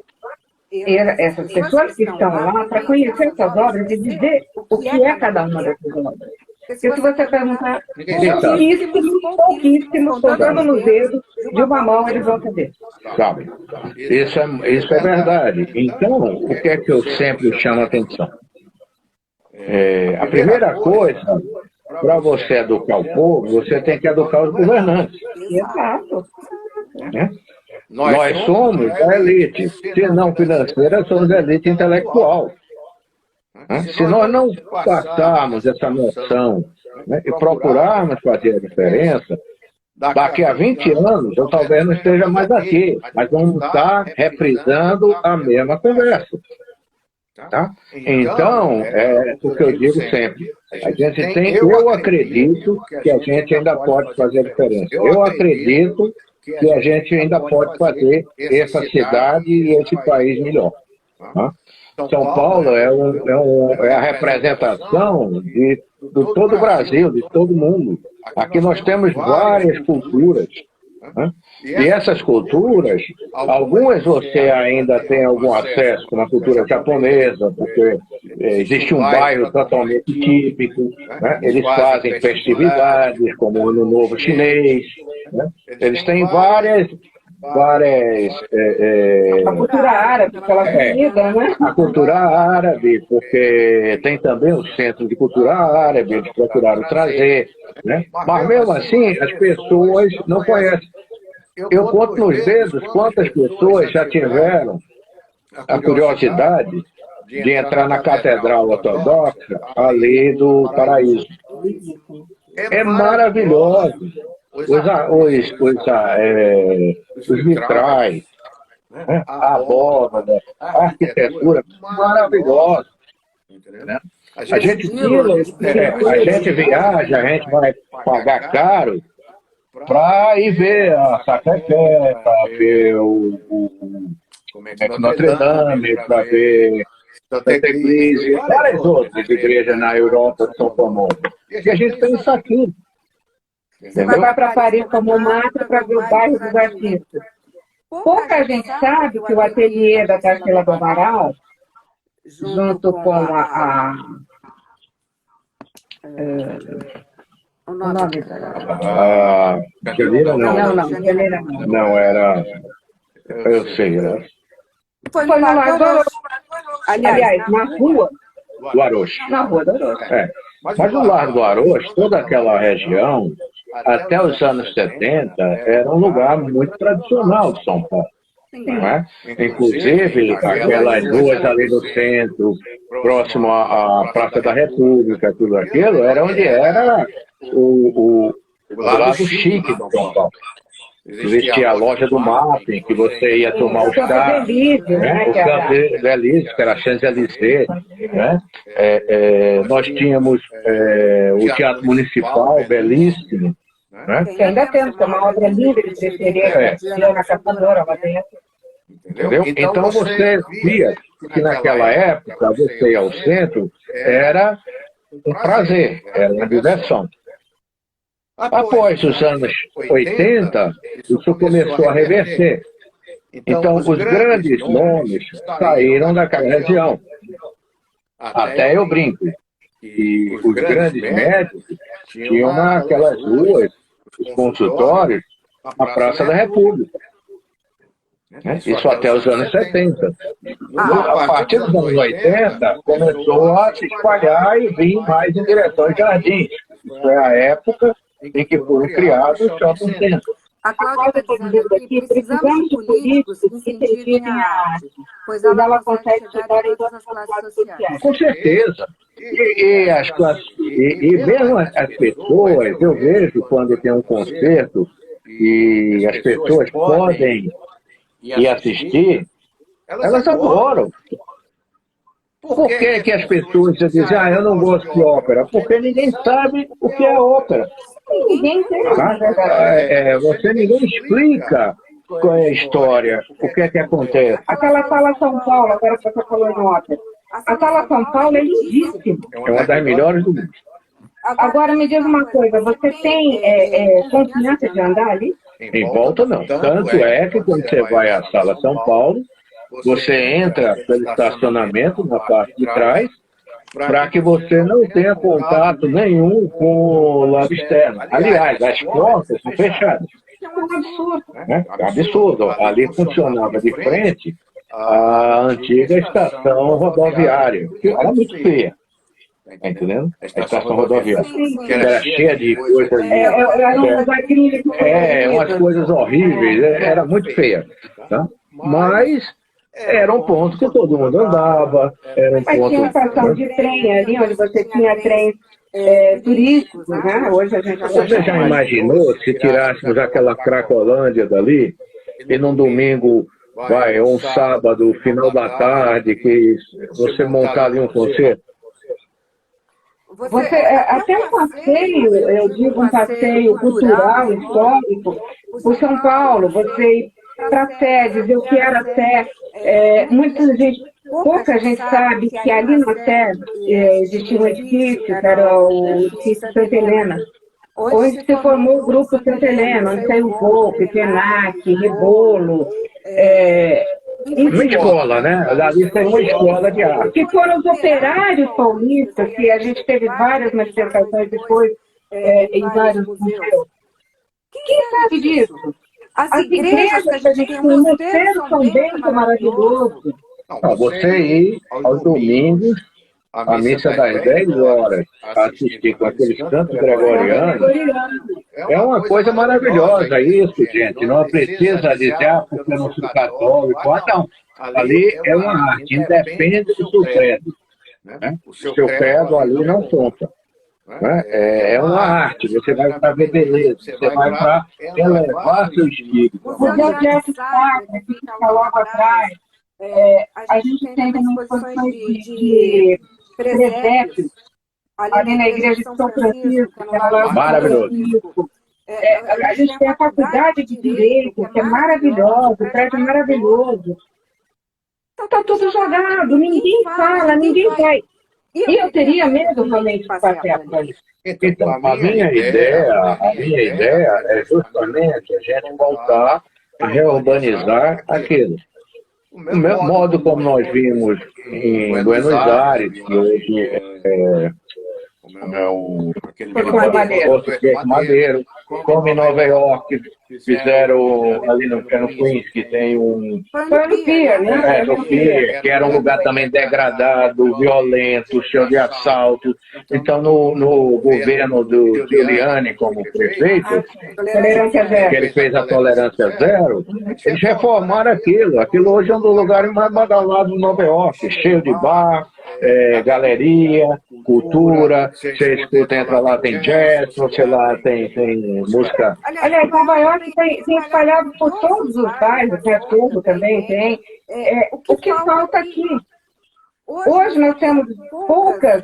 essas pessoas que estão lá para conhecer essas obras e dizer o que é cada uma dessas obras. Porque se você perguntar, Ninguém sabe. pouquíssimos, contando nos dedos, de uma mão eles vão saber. Sabe? Isso é verdade. Então, o que é que eu sempre chamo a atenção? A primeira coisa, para você educar o povo, você tem que educar os governantes. Exato. Né? Nós somos a elite, se não financeira, somos a elite intelectual. Né? Se nós não passarmos essa noção, né, e procurarmos fazer a diferença, daqui a 20 anos eu talvez não esteja mais aqui, mas vamos estar reprisando a mesma conversa. Tá? Então, é o que eu digo sempre. Eu acredito que a gente ainda pode fazer a diferença. Eu acredito que a gente ainda pode fazer essa cidade e esse país melhor. Tá? São Paulo é a representação de todo o Brasil, de todo mundo. Aqui nós temos várias culturas. Né? E essas culturas, algumas você ainda tem algum acesso, como a cultura japonesa, porque existe um bairro totalmente típico, né? Eles fazem festividades, como o Ano Novo Chinês, né? Eles têm várias A cultura árabe, aquela comida, né? a cultura árabe, porque tem também o centro de cultura árabe, eles procuraram trazer, né? Mas mesmo assim, as pessoas não conhecem. Eu conto nos dedos quantas pessoas já tiveram a curiosidade de entrar na Catedral Ortodoxa ali do Paraíso. É maravilhoso. Os vitrais, né? A abóbada, a arquitetura, maravilhosa. Né? A gente viaja, a gente vai pagar caro para ir ver a Sacré-Cœur, para ver Notre Dame, para ver Santa Eglise, várias outras igrejas na Europa que são famosas. E a gente tem isso aqui. Você vai para Paris como mata para ver o bairro dos artistas. Pouca gente sabe que o ateliê da Tarsila do Amaral, junto com o nome a Janira não. Janira não. Não, era. Eu sei, né? Foi no Largo do Orochi. Aliás, na rua Do Aroche. Na rua do Orochi. Mas o Largo do Aroche, toda aquela região, até os anos 70, era um lugar muito tradicional de São Paulo. Não é? Inclusive, aquelas ruas ali no centro, próximo à Praça da República, tudo aquilo, era onde era o lado chique de São Paulo. Existia a loja do Mapping, que você ia tomar o chá, né? O Campo Belize, que era a Champs-Élysées, né? Nós tínhamos o Teatro Municipal, belíssimo, né? Que ainda temos, que é uma obra linda de preferência, na Capadora, lá dentro. Entendeu? Então você via que naquela época, você ir ao centro era um prazer, era uma diversão. Após os anos 80, isso começou a reverter. Então, os grandes nomes saíram daquela região. Até eu brinco. E os grandes médicos tinham naquelas ruas, os consultórios, na Praça da República. Isso até os anos 70. A partir dos anos 80, começou a se espalhar e vir mais em direção aos jardins. Isso é a época em que foram criados os shopping centers. A Cláudia está dizendo aqui, precisamos de políticos que se dediquem à arte, pois ela consegue chegar em todas as classes sociais. Com certeza. E mesmo as pessoas, eu vejo quando tem um concerto e as pessoas podem ir assistir, elas adoram. Por que as pessoas dizem, eu não gosto de ópera? Porque ninguém sabe o que é ópera. Ninguém tem. Ninguém explica qual é a história, o que é que acontece. Aquela Sala São Paulo, agora que você falou em ópera. A Sala São Paulo é lindíssima. É uma das melhores do mundo. Agora me diz uma coisa, você tem confiança de andar ali? Em volta não. Tanto é que quando você vai à Sala São Paulo, você entra pelo estacionamento na parte de trás para que você não tenha contato nenhum com o lado externo. Aliás, as portas são fechadas. É um absurdo. Né? É um absurdo. Ali funcionava de frente a antiga estação rodoviária, que era muito feia. Tá entendendo? A estação rodoviária. Que era cheia de coisas. Umas coisas horríveis. Era muito feia. Tá? Mas era um ponto que todo mundo andava. Era um Mas ponto, tinha estação de trem ali, onde você tinha trens turísticos, né? Hoje a gente Você já imaginou se tirássemos aquela Cracolândia dali e num domingo, ou um sábado, final da tarde, que você montar ali um concerto? Até um passeio, eu digo um passeio cultural, histórico, por São Paulo, você ir para a Sé, dizer o que era a Sé. Pouca gente sabe que ali na Sé existia um edifício, que era o edifício Santa Helena, onde se formou o grupo Santa Helena, onde saiu Volpe, Penac, Rebolo. Uma escola, né? Ali tem uma escola de arte. Que foram os operários paulistas, que a gente teve várias manifestações depois em vários museus. Quem sabe disso? As igrejas que a gente tem, o Mosteiro São Bento maravilhoso. Você ir aos domingos, a missa das 10 horas, assistir com aqueles cantos gregorianos, é uma coisa maravilhosa isso, gente. Não precisa dizer, porque eu não sou católico. Não. Ali é uma arte, independe do seu credo. Né? O seu credo ali não conta. Né? É uma arte, você vai para ver beleza, você vai para elevar seu espírito. O Museu de Arte Sacra, que fica logo atrás, a gente tem uma exposição de presépios ali na igreja de São Francisco, que é lá maravilhoso. A gente tem a faculdade de Direito, que é maravilhosa, o prédio é maravilhoso. Está tudo jogado, ninguém fala, ninguém vai. E eu teria medo realmente de passear por ali. Então, a minha ideia é justamente a gente voltar a reurbanizar aquilo. Do mesmo modo como nós vimos em Buenos Aires, que hoje aquele Madeiro, como em Nova York, fizeram ali no Queens, que tem um... No Pier, né? No Pier, que era um lugar também degradado, violento, cheio de assaltos. Então, no governo do Giuliani como prefeito, que ele fez a tolerância zero, eles reformaram aquilo. Aquilo hoje é um dos lugares mais badalados de Nova York, cheio de bar, galeria, cultura, você escuta, entra lá, tem jazz, você lá tem música. Aliás, Nova York tem espalhado por todos os bairros, né? Tudo também tem. O que falta aqui? Hoje nós temos poucas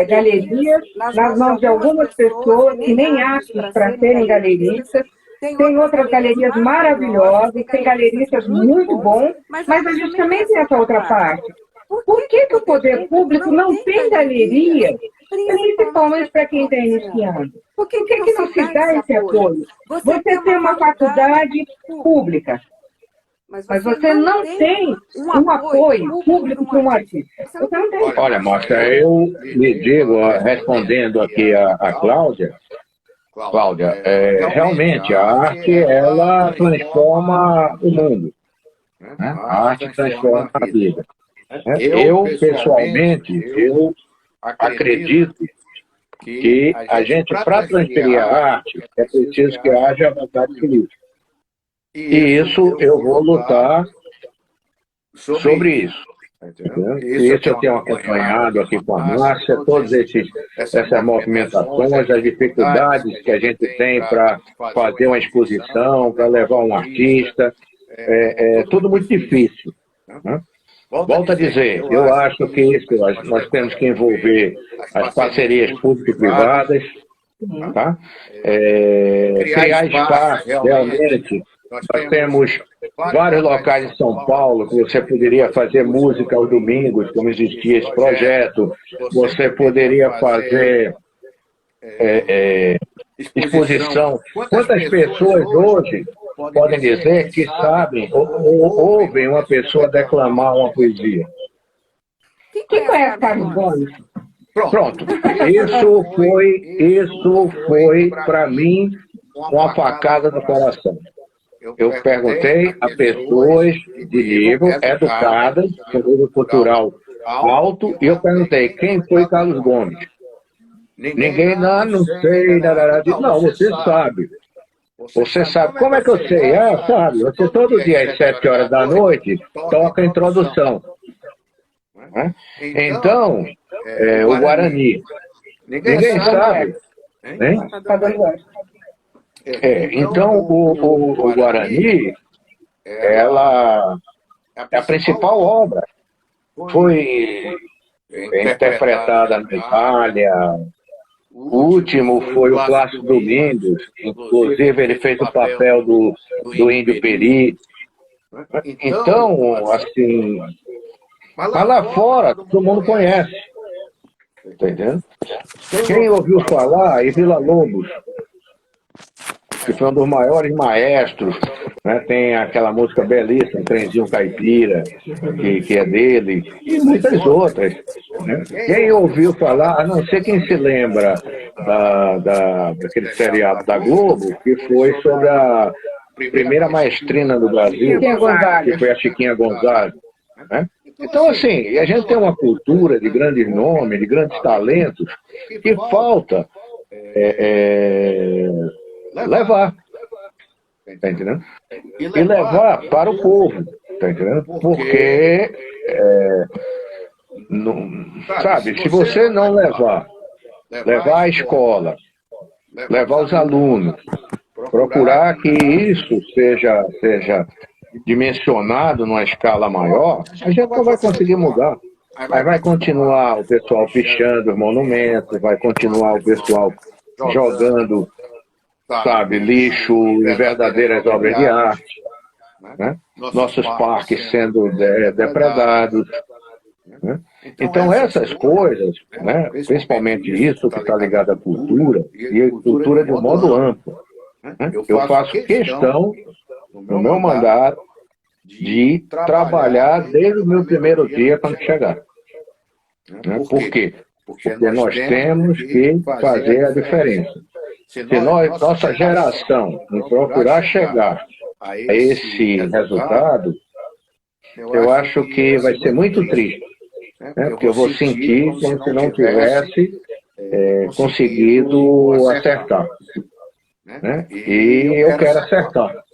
galerias nas mãos de algumas pessoas que nem acham para serem galeristas. Tem outras galerias maravilhosas, tem galeristas muito bons, mas a gente também tem essa outra parte. Por que o poder público não tem galeria, principalmente para quem está iniciando? Por que não se dá esse apoio? Você tem uma faculdade pública, mas você não tem um apoio público para um artista. Você não tem. Olha, Márcia, eu lhe digo, respondendo aqui a Cláudia, realmente a arte, ela transforma o mundo. Né? A arte transforma a vida. Eu, pessoalmente, acredito que a gente, para transferir a arte, é preciso que haja vontade política. E isso eu vou lutar sobre isso. Isso eu tenho acompanhado aqui com a Márcia, todas essas movimentações, as dificuldades que a gente tem para fazer uma exposição, para levar um artista, tudo muito difícil. Né? Volto a dizer, eu acho que isso, nós temos que envolver as parcerias público-privadas, tá? Criar espaço, realmente. Nós temos vários locais em São Paulo que você poderia fazer música aos domingos, como existia esse projeto. Você poderia fazer exposição. Quantas pessoas hoje podem dizer que sabem ou ouvem uma pessoa declamar uma poesia? Quem conhece Carlos Gomes? Pronto. Isso foi para mim uma facada no coração. Eu perguntei a pessoas de nível educadas, com nível cultural alto, e eu perguntei quem foi Carlos Gomes. Ninguém, não sei, não, você sabe. Você sabe. Como é que eu sei? Ah, sabe, você todo dia às 7 horas da noite toca a introdução. Né? Então, o Guarani. Ninguém sabe. Hein? Então, o Guarani, ela é a principal obra. Foi interpretada na Itália. O último foi o Plácido Domingos. Inclusive, ele fez o papel do Índio Peri. Então, assim... Mas lá fora, todo mundo conhece. Tá entendendo? Quem ouviu falar em Vila Lobos, que foi um dos maiores maestros, né? Tem aquela música belíssima, Trenzinho Caipira, que é dele, e muitas outras. Né? Quem ouviu falar, a não ser quem se lembra daquele seriado da Globo, que foi sobre a primeira maestrina do Brasil, que foi a Chiquinha Gonzaga. Né? Então, assim, a gente tem uma cultura de grandes nomes, de grandes talentos, que falta levar, tá entendendo? E levar para o povo, tá entendendo? Porque, sabe, se você não levar a escola, levar os alunos, procurar que isso seja dimensionado numa escala maior, a gente não vai conseguir mudar. Aí vai continuar o pessoal pichando os monumentos, vai continuar o pessoal jogando, sabe, lixo em verdadeiras obras de arte, né? Nossos parques sendo depredados. Né? Então essas coisas, né, principalmente isso que está ligado à cultura, e à cultura de um modo amplo, né? Eu faço questão, no meu mandato, de trabalhar desde o meu primeiro dia quando chegar. Né? Por quê? Porque nós temos que fazer a diferença. Se nossa geração não procurar chegar a esse resultado, eu acho que vai ser muito triste. Né? Porque eu vou sentir como se não tivesse conseguido acertar. Né? E eu quero acertar.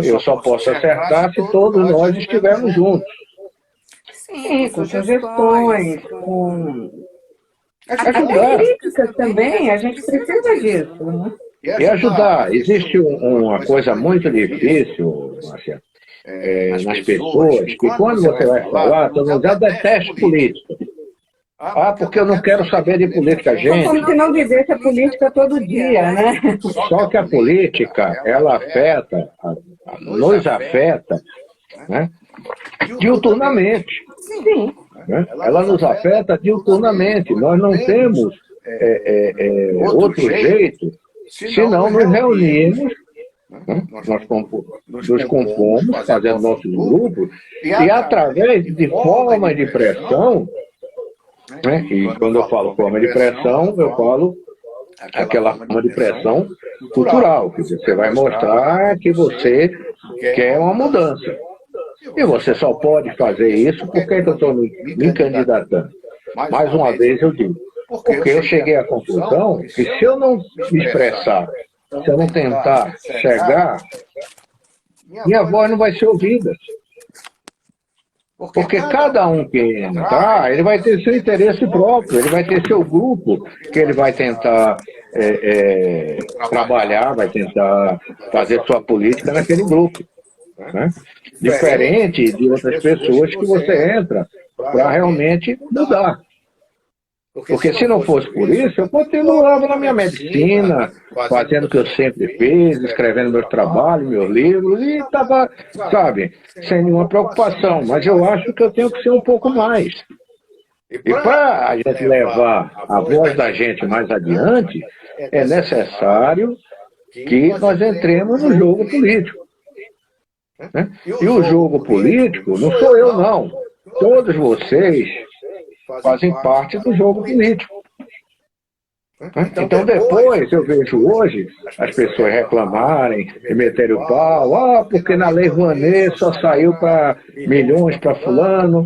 Eu só posso acertar se todos nós estivermos juntos. Sim, com sugestões, com críticas também, a gente precisa disso. Né? E ajudar. Existe uma coisa muito difícil, Marcia, nas pessoas, que quando você vai falar, todo mundo já detesta política. Ah, porque eu não quero saber de política, gente. Como se não vivesse a política todo dia, né? Só que a política, ela afeta, nos afeta, né, diuturnamente. Sim. Né? Ela nos afeta diuturnamente. Nós não temos outro jeito, senão nos reunirmos, né? Nós nos compomos, fazendo nossos grupos, e através de formas de pressão, né? E quando eu falo forma de pressão, eu falo aquela forma de pressão cultural, que você vai mostrar que você quer uma mudança. E você só pode fazer isso porque eu estou me candidatando. Mais uma vez eu digo, porque eu cheguei à conclusão que se eu não me expressar, se eu não tentar chegar, minha voz não vai ser ouvida. Porque cada um que entrar, ele vai ter seu interesse próprio, ele vai ter seu grupo que ele vai tentar trabalhar, vai tentar fazer sua política naquele grupo. Né? Diferente de outras pessoas que você entra para realmente mudar. Porque se não fosse por isso, eu continuava na minha medicina, fazendo o que eu sempre fiz, escrevendo meus trabalhos, meus livros, e estava, sabe, sem nenhuma preocupação. Mas eu acho que eu tenho que ser um pouco mais. E para a gente levar a voz da gente mais adiante, é necessário que nós entremos no jogo político. Né? E o jogo político não sou eu, não. Todos vocês fazem parte do jogo político. Então, depois, eu vejo hoje as pessoas reclamarem e meterem o pau, porque na Lei Rouanet só saiu para milhões para fulano,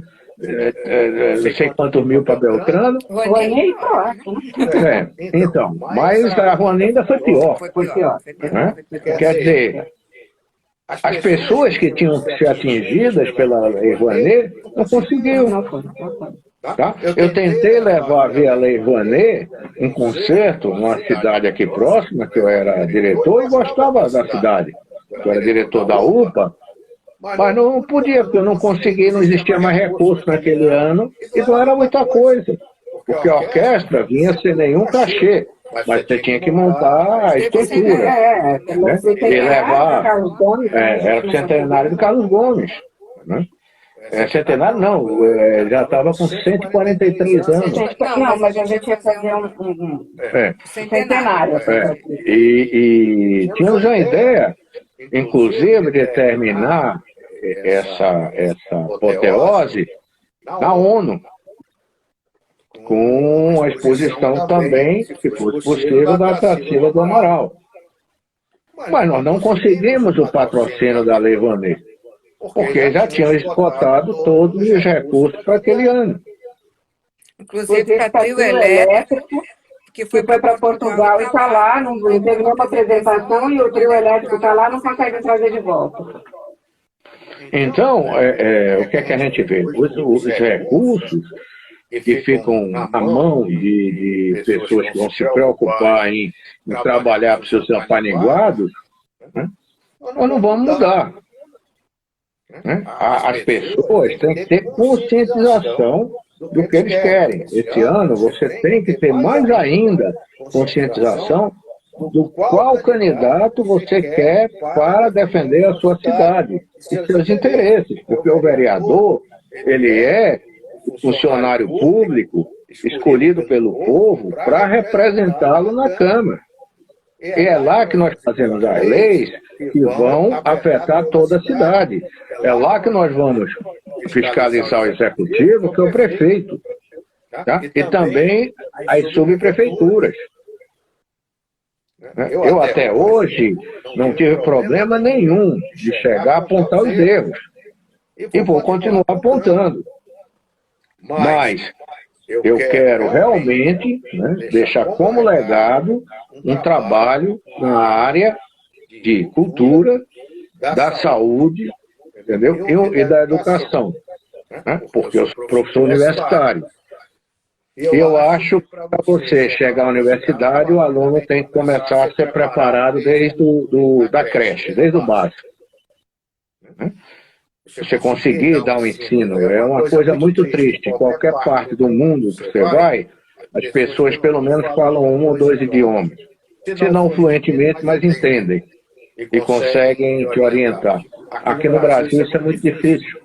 não sei quantos mil para Beltrano. Rouanet tá ótimo. Então, mas a Rouanet ainda foi pior. Foi pior. Quer dizer, as pessoas que tinham que ser atingidas pela Lei Rouanet não conseguiu. Não foi. Tá? Eu tentei levar via Lei Rouanet um concerto numa cidade aqui próxima, que eu era diretor e gostava da cidade. Eu era diretor da UPA, mas não podia, porque eu não consegui, não existia mais recurso naquele ano, e não era muita coisa. Porque a orquestra vinha sem nenhum cachê, mas você tinha que montar a estrutura. E levar. Era o centenário do Carlos Gomes. Né? Centenário não, já estava com 143 anos. Não, mas a gente ia fazer um centenário. E tínhamos a ideia, inclusive, de terminar essa apoteose na ONU, com a exposição também, se fosse possível, da Tarsila do Amaral. Mas nós não conseguimos o patrocínio da Lei Rouanet, porque já tinham esgotado todos os recursos para aquele ano. Inclusive para trio elétrico, que foi para Portugal e está lá, não teve nenhuma apresentação e o trio elétrico está lá, não consegue trazer de volta. Então, o que é que a gente vê? Os recursos que ficam na mão de pessoas que vão se preocupar em trabalhar para os seus apaniguados, né? Nós não vamos mudar. As pessoas têm que ter conscientização do que eles querem. Esse ano você tem que ter mais ainda conscientização do qual candidato você quer para defender a sua cidade e seus interesses. Porque o vereador, ele é funcionário público escolhido pelo povo para representá-lo na Câmara. E é lá que nós fazemos as leis que vão afetar toda a cidade. É lá que nós vamos fiscalizar o executivo, que é o prefeito. Tá? E também as subprefeituras. Eu até hoje não tive problema nenhum de chegar a apontar os erros. E vou continuar apontando. Mas eu quero realmente, né, deixar como legado um trabalho na área de cultura, da saúde, entendeu? E da educação, né? Porque eu sou professor universitário. Eu acho que para você chegar à universidade, o aluno tem que começar a ser preparado desde da creche, desde o básico. Né? Você conseguir dar um ensino é uma coisa muito triste. Em qualquer parte do mundo que você vai, as pessoas pelo menos falam um ou dois idiomas. Se não fluentemente, mas entendem e conseguem te orientar. Aqui no Brasil isso é muito difícil.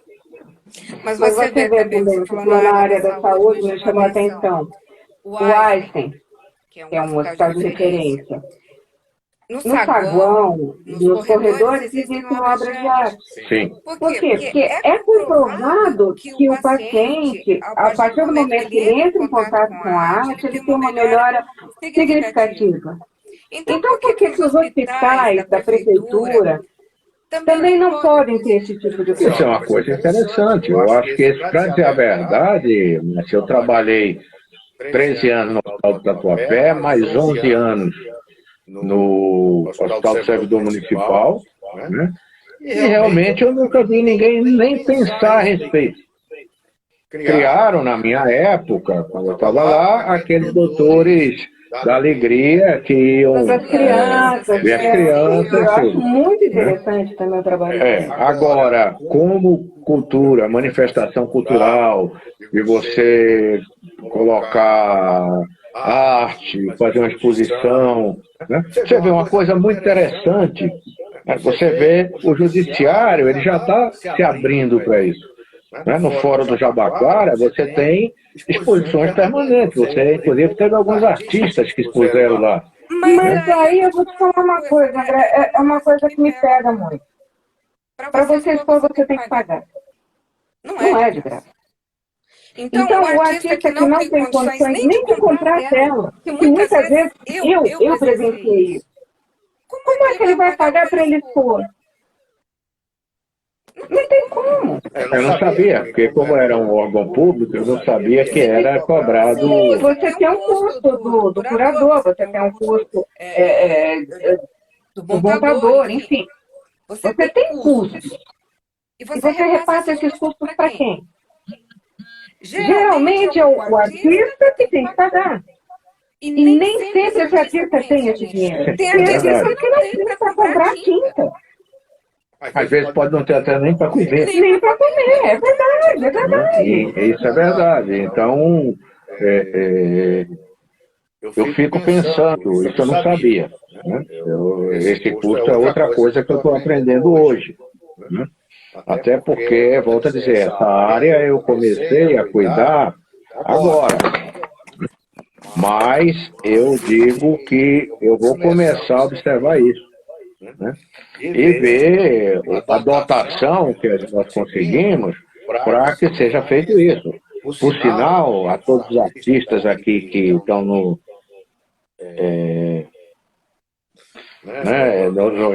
Mas você vê também, na área da saúde, me chamou a atenção. O Einstein, que é um hospital de referência. No saguão, nos corredores, existem obras de arte. Sim. Por quê? Porque é comprovado que o paciente, a partir do momento que ele entra em contato com a arte, ele tem uma melhora significativa. Então, por que os hospitais da prefeitura também não podem ter esse tipo de coisa? Isso é uma coisa interessante. Eu acho que, para dizer a verdade, eu trabalhei 13 anos no Hospital do Tatuapé, mais 11 anos no Hospital do Servidor Municipal, né? E realmente eu nunca vi ninguém nem pensar a respeito. Criaram, na minha época, quando eu estava lá, aqueles doutores da alegria que iam... Mas as crianças, as crianças, eu acho muito interessante também o trabalho. Agora, como cultura, manifestação cultural, e você colocar arte, fazer uma exposição, né? Você vê uma coisa muito interessante, né? Você vê o judiciário, ele já está se abrindo para isso. Né? No Fórum do Jabaquara, você tem exposições permanentes. Você, inclusive, teve alguns artistas que expuseram lá. Mas aí eu vou te falar uma coisa, André, é uma coisa que me pega muito. Para você expor, você tem que pagar. Não é de graça. Então, o artista que não tem condições nem de comprar a tela, que muitas vezes eu presenciei isso, como é que ele vai pagar para ele expor? Não tem como. Eu não sabia, porque como era um órgão público, eu não sabia que era cobrado. Sim, você tem um custo do curador, você tem um custo do montador, enfim. Você tem custos. E você repassa esses custos para quem? Geralmente é o artista que tem que pagar. E nem sempre esse artista tem esse dinheiro. Tem artista que não tem para comprar tinta. Às vezes pode não ter até nem para comer. Nem para comer, é verdade, é verdade. Isso é verdade. Então, eu fico pensando, isso eu não sabia. Né? Esse custo é outra coisa que eu estou aprendendo hoje. Né? Até porque, volto a dizer, essa área eu comecei a cuidar agora. Mas eu digo que eu vou começar a observar isso. Né? E ver a dotação que nós conseguimos para que seja feito isso. Por sinal, a todos os artistas aqui que estão no...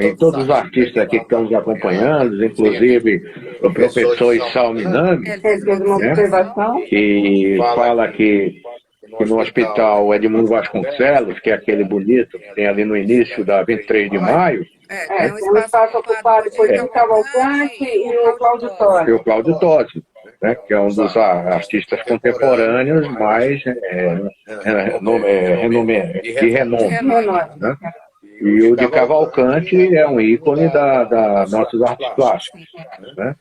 em todos os artistas aqui que estão nos acompanhando, inclusive o professor Issal Minami, né, que fala que no hospital Edmundo Vasconcelos, que é aquele bonito que tem ali no início da 23 de maio, tem um espaço ocupado por o Cavalcante e o Cláudio Tosi. E o Cláudio Tosi, né, que é um dos artistas contemporâneos mais de renome. Né? E o de Cavalcante é um ícone da nossos artes plásticos. Né?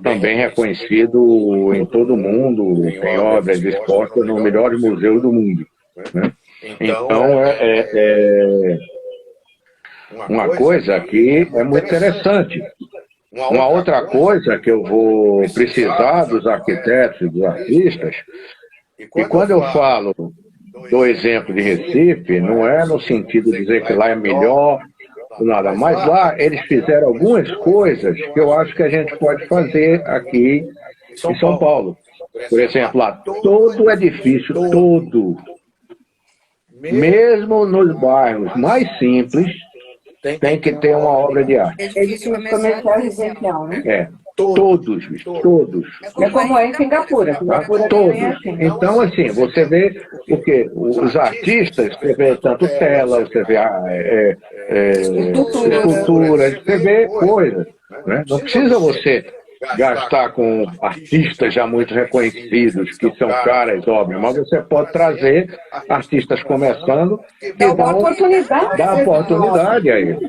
Também reconhecido em todo o mundo, tem obras expostas nos melhores museus do mundo. Né? Então, uma coisa que é muito interessante. Uma outra coisa que eu vou precisar dos arquitetos e dos artistas, e quando eu falo do exemplo de Recife, não é no sentido de dizer que lá é melhor, nada, mas lá eles fizeram algumas coisas que eu acho que a gente pode fazer aqui em São Paulo. Por exemplo, lá todo edifício, todo, mesmo nos bairros mais simples, tem que ter uma obra de arte. Edifício comercial residencial, né? Todos. É como é em Singapura. Todos. Então, assim, você vê o quê? Os artistas, você vê tanto tela, você vê esculturas, você vê coisas. Né? Não precisa você gastar com artistas já muito reconhecidos, que são caras obras, mas você pode trazer artistas começando e dá oportunidade a eles.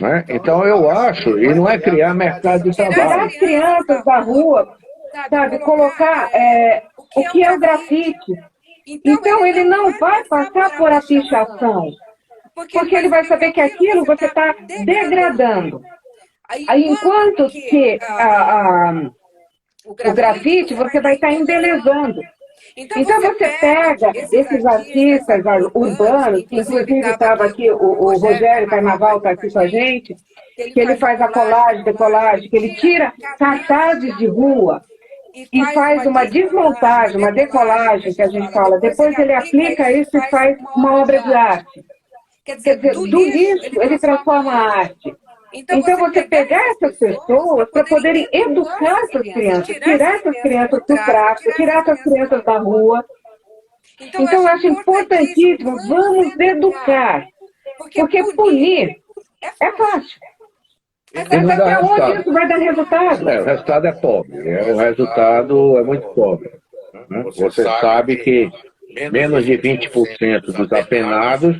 Né? Então eu acho, e não é criar mercado de Tirar trabalho. as crianças da rua, sabe, colocar o que é o grafite. Então ele não vai passar por a pichação, porque ele vai saber que aquilo você está degradando. Aí, enquanto que o grafite você vai estar embelezando. Então você pega esses artistas urbanos, que inclusive estava aqui, o Rogério Carnaval está aqui com a gente, que ele faz a colagem, decolagem, que ele tira cartazes de rua e faz uma desmontagem, uma decolagem, que a gente fala. Depois ele aplica isso e faz uma obra de arte. Quer dizer, do lixo ele transforma a arte. Então você pegar essas pessoas para poderem educar essas crianças, tirar essas crianças do tráfico, tirar essas crianças da rua. Então eu acho importantíssimo, vamos educar, porque punir é fácil. Mas até onde isso vai dar resultado? O resultado é pobre, o resultado é muito pobre. Né? Você sabe que menos de 20% dos apenados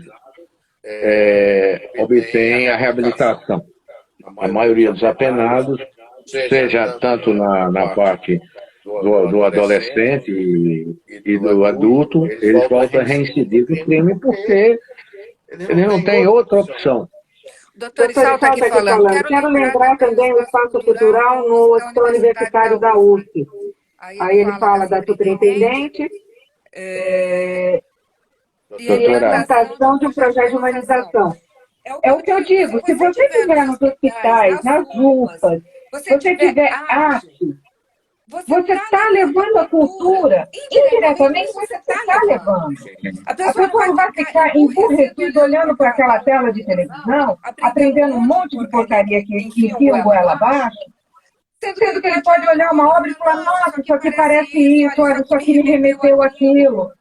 obtêm a reabilitação. A maioria dos apenados, seja tanto na parte do adolescente e do adulto, eles voltam a reincidir no crime porque eles não têm outra opção. Doutor Issal está aqui falando. Quero lembrar também o espaço cultural no Hospital Universitário da USP. Aí ele fala da superintendente e implantação de um projeto de humanização. É o que eu digo, se você estiver nos hospitais, nas UPAs, você tiver arte, Você está levando a cultura, indiretamente você está levando. A pessoa não vai ficar emburrecida olhando para aquela tela de televisão, aprendendo um monte de porcaria que enfia goela abaixo, sendo que ele pode olhar uma obra e falar, nossa, isso aqui parece isso, olha, isso aqui me remeteu aquilo.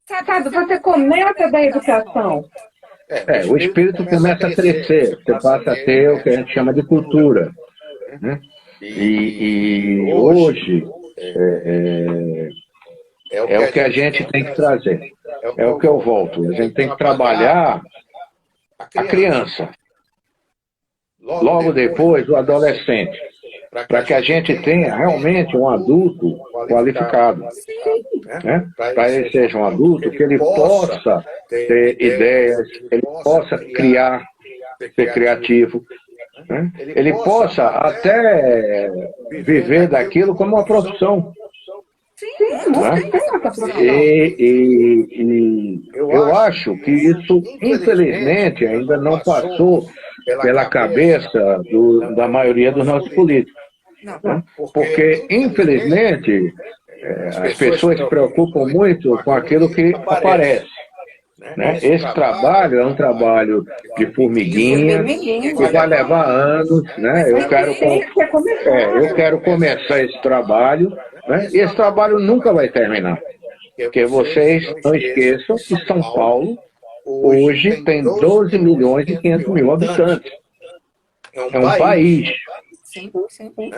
Sabe, você começa da educação. O espírito começa a crescer, você passa a ter o que a gente chama de cultura, né? E hoje é o que a gente tem que trazer, é o que eu volto, a gente tem que trabalhar a criança, logo depois o adolescente, para que a gente tenha realmente um adulto qualificado, né? Para ele seja um adulto que ele possa ter ideias, ele possa criar, ser criativo, né? Ele possa até viver daquilo como uma profissão. Né? E eu acho que isso, infelizmente, ainda não passou pela cabeça da maioria dos nossos políticos. Né? Porque, infelizmente, as pessoas se preocupam muito com aquilo que aparece. Né? Esse trabalho é um trabalho de formiguinha, que vai levar anos. Né? Eu quero começar esse trabalho, né? E esse trabalho nunca vai terminar. Porque vocês não esqueçam que São Paulo hoje tem 12 milhões e 500 mil habitantes. É um país.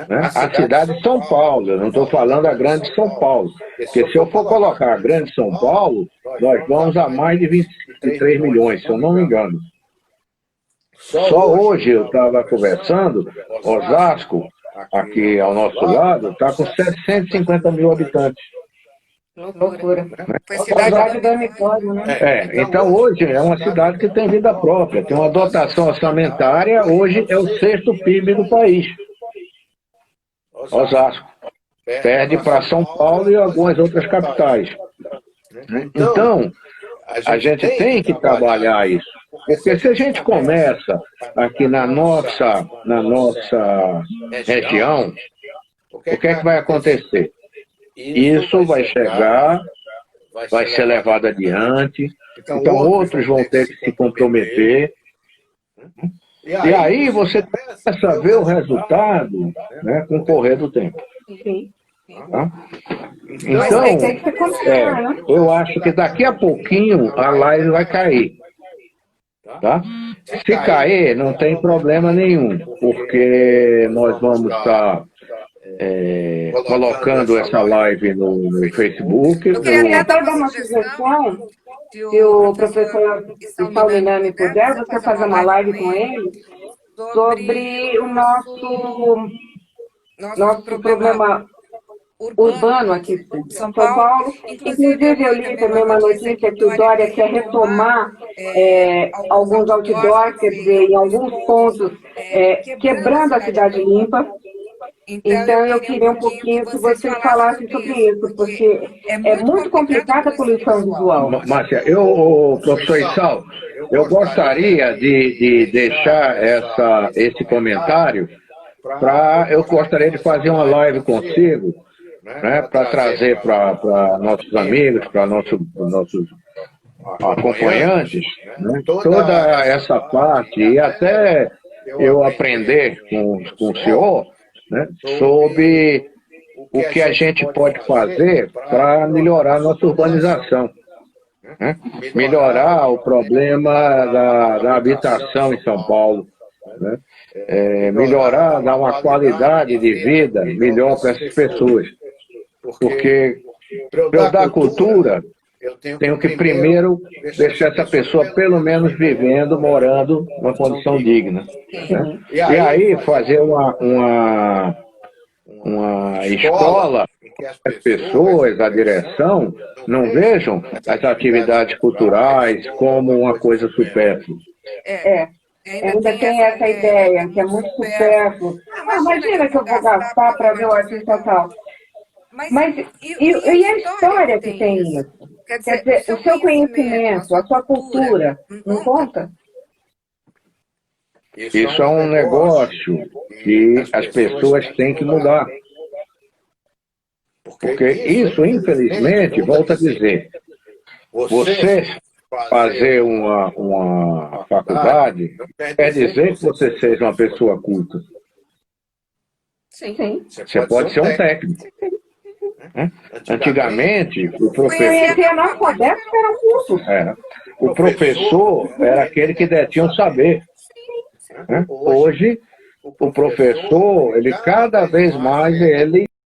Né? A cidade de São Paulo, eu não estou falando a grande São Paulo, porque se eu for colocar a grande São Paulo, nós vamos a mais de 23 milhões, se eu não me engano. Só hoje eu estava conversando, Osasco, aqui ao nosso lado, está com 750 mil habitantes. Loucura. Cidade dormitório, né? Então hoje é uma cidade que tem vida própria, tem uma dotação orçamentária, hoje é o 6º PIB do país. Osasco. Perde para São Paulo e algumas outras capitais. Então, a gente tem que trabalhar isso. Porque se a gente começa aqui na nossa região, o que é que vai acontecer? Isso vai chegar, vai ser levado adiante, então outros vão ter que se comprometer. E aí você começa a ver o resultado, né, com o correr do tempo. Tá? Então, eu acho que daqui a pouquinho a live vai cair. Tá? Se cair, não tem problema nenhum, porque nós vamos estar colocando essa live no Facebook. Eu queria até dar uma sugestão, se o professor Paulo Inami puder, você fazer uma live com ele sobre o nosso problema urbano aqui de São Paulo. Inclusive, eu li também uma notícia que o Dória quer retomar alguns outdoors, quer dizer, em alguns pontos, quebrando a cidade limpa. Então, eu queria um pouquinho que vocês falassem sobre isso, porque é muito complicada a poluição visual. Márcia, professor Issal, eu gostaria de deixar esse comentário eu gostaria de fazer uma live consigo, né, para trazer para nossos amigos, para nossos acompanhantes, né, toda essa parte, e até eu aprender com o senhor, né, sobre o que a gente pode fazer para melhorar a nossa urbanização, né, melhorar o problema da habitação em São Paulo, né, melhorar, dar uma qualidade de vida melhor para essas pessoas. Porque para eu dar cultura, eu tenho que primeiro deixar essa pessoa pelo menos vivendo, morando numa condição digna. Né? E aí fazer uma escola que as pessoas, a direção, não vejam as atividades culturais como uma coisa supérflua. Ainda tem essa ideia, que é muito supérfluo. Imagina que eu vou gastar para ver o artista tal. Mas e a história que tem isso? Quer dizer, o seu conhecimento, a sua cultura, não conta? Isso é um negócio que as pessoas têm que mudar. Porque isso, infelizmente, volto a dizer, você fazer uma faculdade quer dizer que você seja uma pessoa culta. Sim. Você pode ser um técnico. Né? Antigamente, o professor... Conhecer analfabeto era um curso. O professor era aquele que detinha o saber. Né? Hoje, o professor, ele cada vez mais, ele